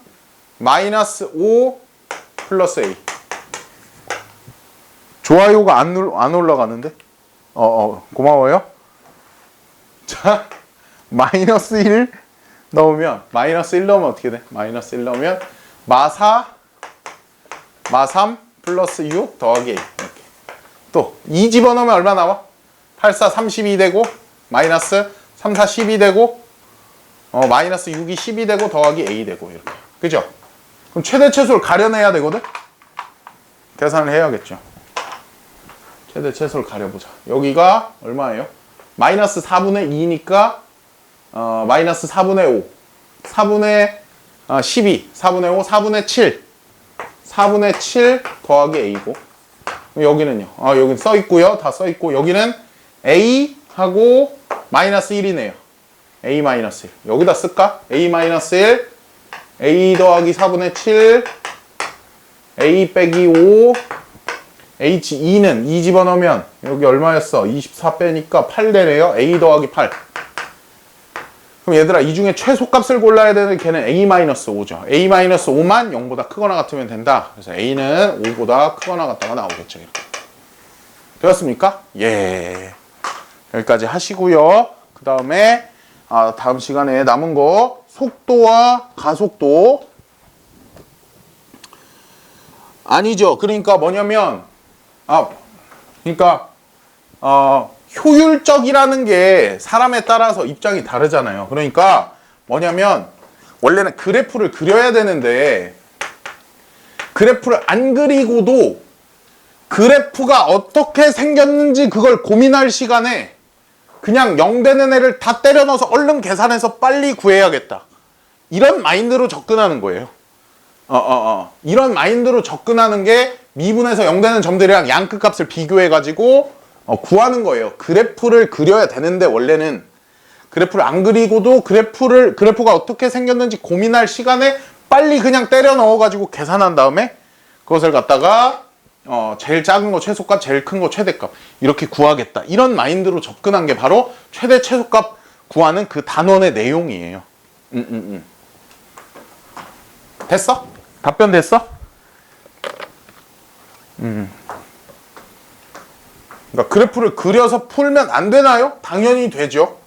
S1: 마이너스 5 플러스 a. 좋아요가 안 올라가는데? 고마워요. 자, 마이너스 1 넣으면 어떻게 돼? 마이너스 1 넣으면 마4 마3 플러스 6 더하기 a 이렇게. 또 2 집어넣으면 얼마 나와? 8, 4, 32 되고 마이너스 3, 4, 12 되고 마이너스 6이 12 되고 더하기 a 되고 이렇게. 그죠? 그럼 최대 최소를 가려내야 되거든? 계산을 해야겠죠. 최대 최소를 가려보자. 여기가 얼마예요? 마이너스 4분의 2니까 마이너스 4분의 5 4분의 12 4분의 5 4분의 7 4분의 7 더하기 a고 여기는요. 여기 써있고요. 다 써있고 여기는 a하고 마이너스 1이네요. a 마이너스 1 여기다 쓸까? a 마이너스 1 a 더하기 4분의 7 a 빼기 5 h2는 2 집어넣으면 여기 얼마였어? 24 빼니까 8 되네요. a 더하기 8 그럼 얘들아 이 중에 최소값을 골라야 되는데 걔는 a-5죠. a-5만 0보다 크거나 같으면 된다. 그래서 a는 5보다 크거나 같다가 나오겠죠. 이렇게. 되었습니까? 예. 여기까지 하시고요. 그 다음에 다음 시간에 남은 거 속도와 가속도 아니죠. 그러니까 뭐냐면 효율적이라는 게 사람에 따라서 입장이 다르잖아요. 그러니까 뭐냐면 원래는 그래프를 그려야 되는데 그래프를 안 그리고도 그래프가 어떻게 생겼는지 그걸 고민할 시간에 그냥 0 되는 애를 다 때려 넣어서 얼른 계산해서 빨리 구해야겠다. 이런 마인드로 접근하는 거예요. 이런 마인드로 접근하는 게 미분에서 0 되는 점들이랑 양끝값을 비교해가지고 구하는 거예요. 그래프를 그려야 되는데 원래는 그래프를 안 그리고도 그래프가 어떻게 생겼는지 고민할 시간에 빨리 그냥 때려 넣어가지고 계산한 다음에 그것을 갖다가 제일 작은 거 최소값, 제일 큰 거 최대값 이렇게 구하겠다. 이런 마인드로 접근한 게 바로 최대 최소값 구하는 그 단원의 내용이에요. 됐어? 답변 됐어? 그러니까 그래프를 그려서 풀면 안 되나요? 당연히 되죠.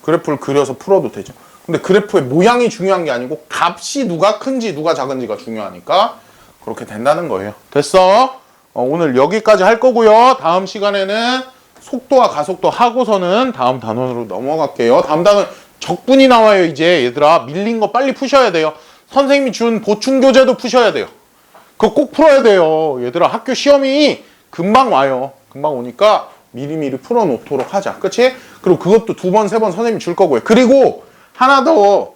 S1: 그래프를 그려서 풀어도 되죠. 근데 그래프의 모양이 중요한 게 아니고 값이 누가 큰지 누가 작은지가 중요하니까 그렇게 된다는 거예요. 됐어? 오늘 여기까지 할 거고요. 다음 시간에는 속도와 가속도 하고서는 다음 단원으로 넘어갈게요. 다음 단원 적분이 나와요. 이제 얘들아 밀린 거 빨리 푸셔야 돼요. 선생님이 준 보충교재도 푸셔야 돼요. 그거 꼭 풀어야 돼요. 얘들아 학교 시험이 금방 와요. 금방 오니까 미리미리 풀어놓도록 하자. 그치? 그리고 그것도 2번, 3번 선생님이 줄 거고요. 그리고 하나 더.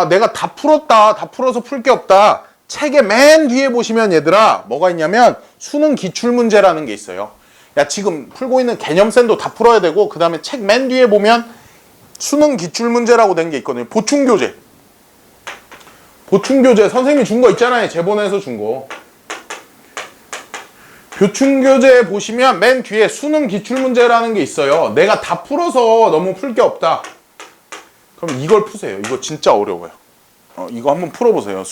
S1: 내가 다 풀었다. 다 풀어서 풀 게 없다. 책의 맨 뒤에 보시면 얘들아 뭐가 있냐면 수능 기출문제라는 게 있어요. 야 지금 풀고 있는 개념센도 다 풀어야 되고 그 다음에 책 맨 뒤에 보면 수능 기출문제라고 된 게 있거든요. 보충교재. 보충교재 선생님이 준 거 있잖아요. 제본에서 준 거. 보충교재에 보시면 맨 뒤에 수능 기출문제라는 게 있어요. 내가 다 풀어서 너무 풀 게 없다. 그럼 이걸 푸세요. 이거 진짜 어려워요. 이거 한번 풀어보세요.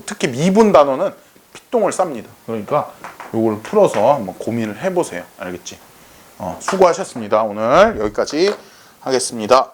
S1: 특히 미분 단어는 피똥을 쌉니다. 그러니까 이걸 풀어서 한번 고민을 해보세요. 알겠지? 수고하셨습니다. 오늘 여기까지 하겠습니다.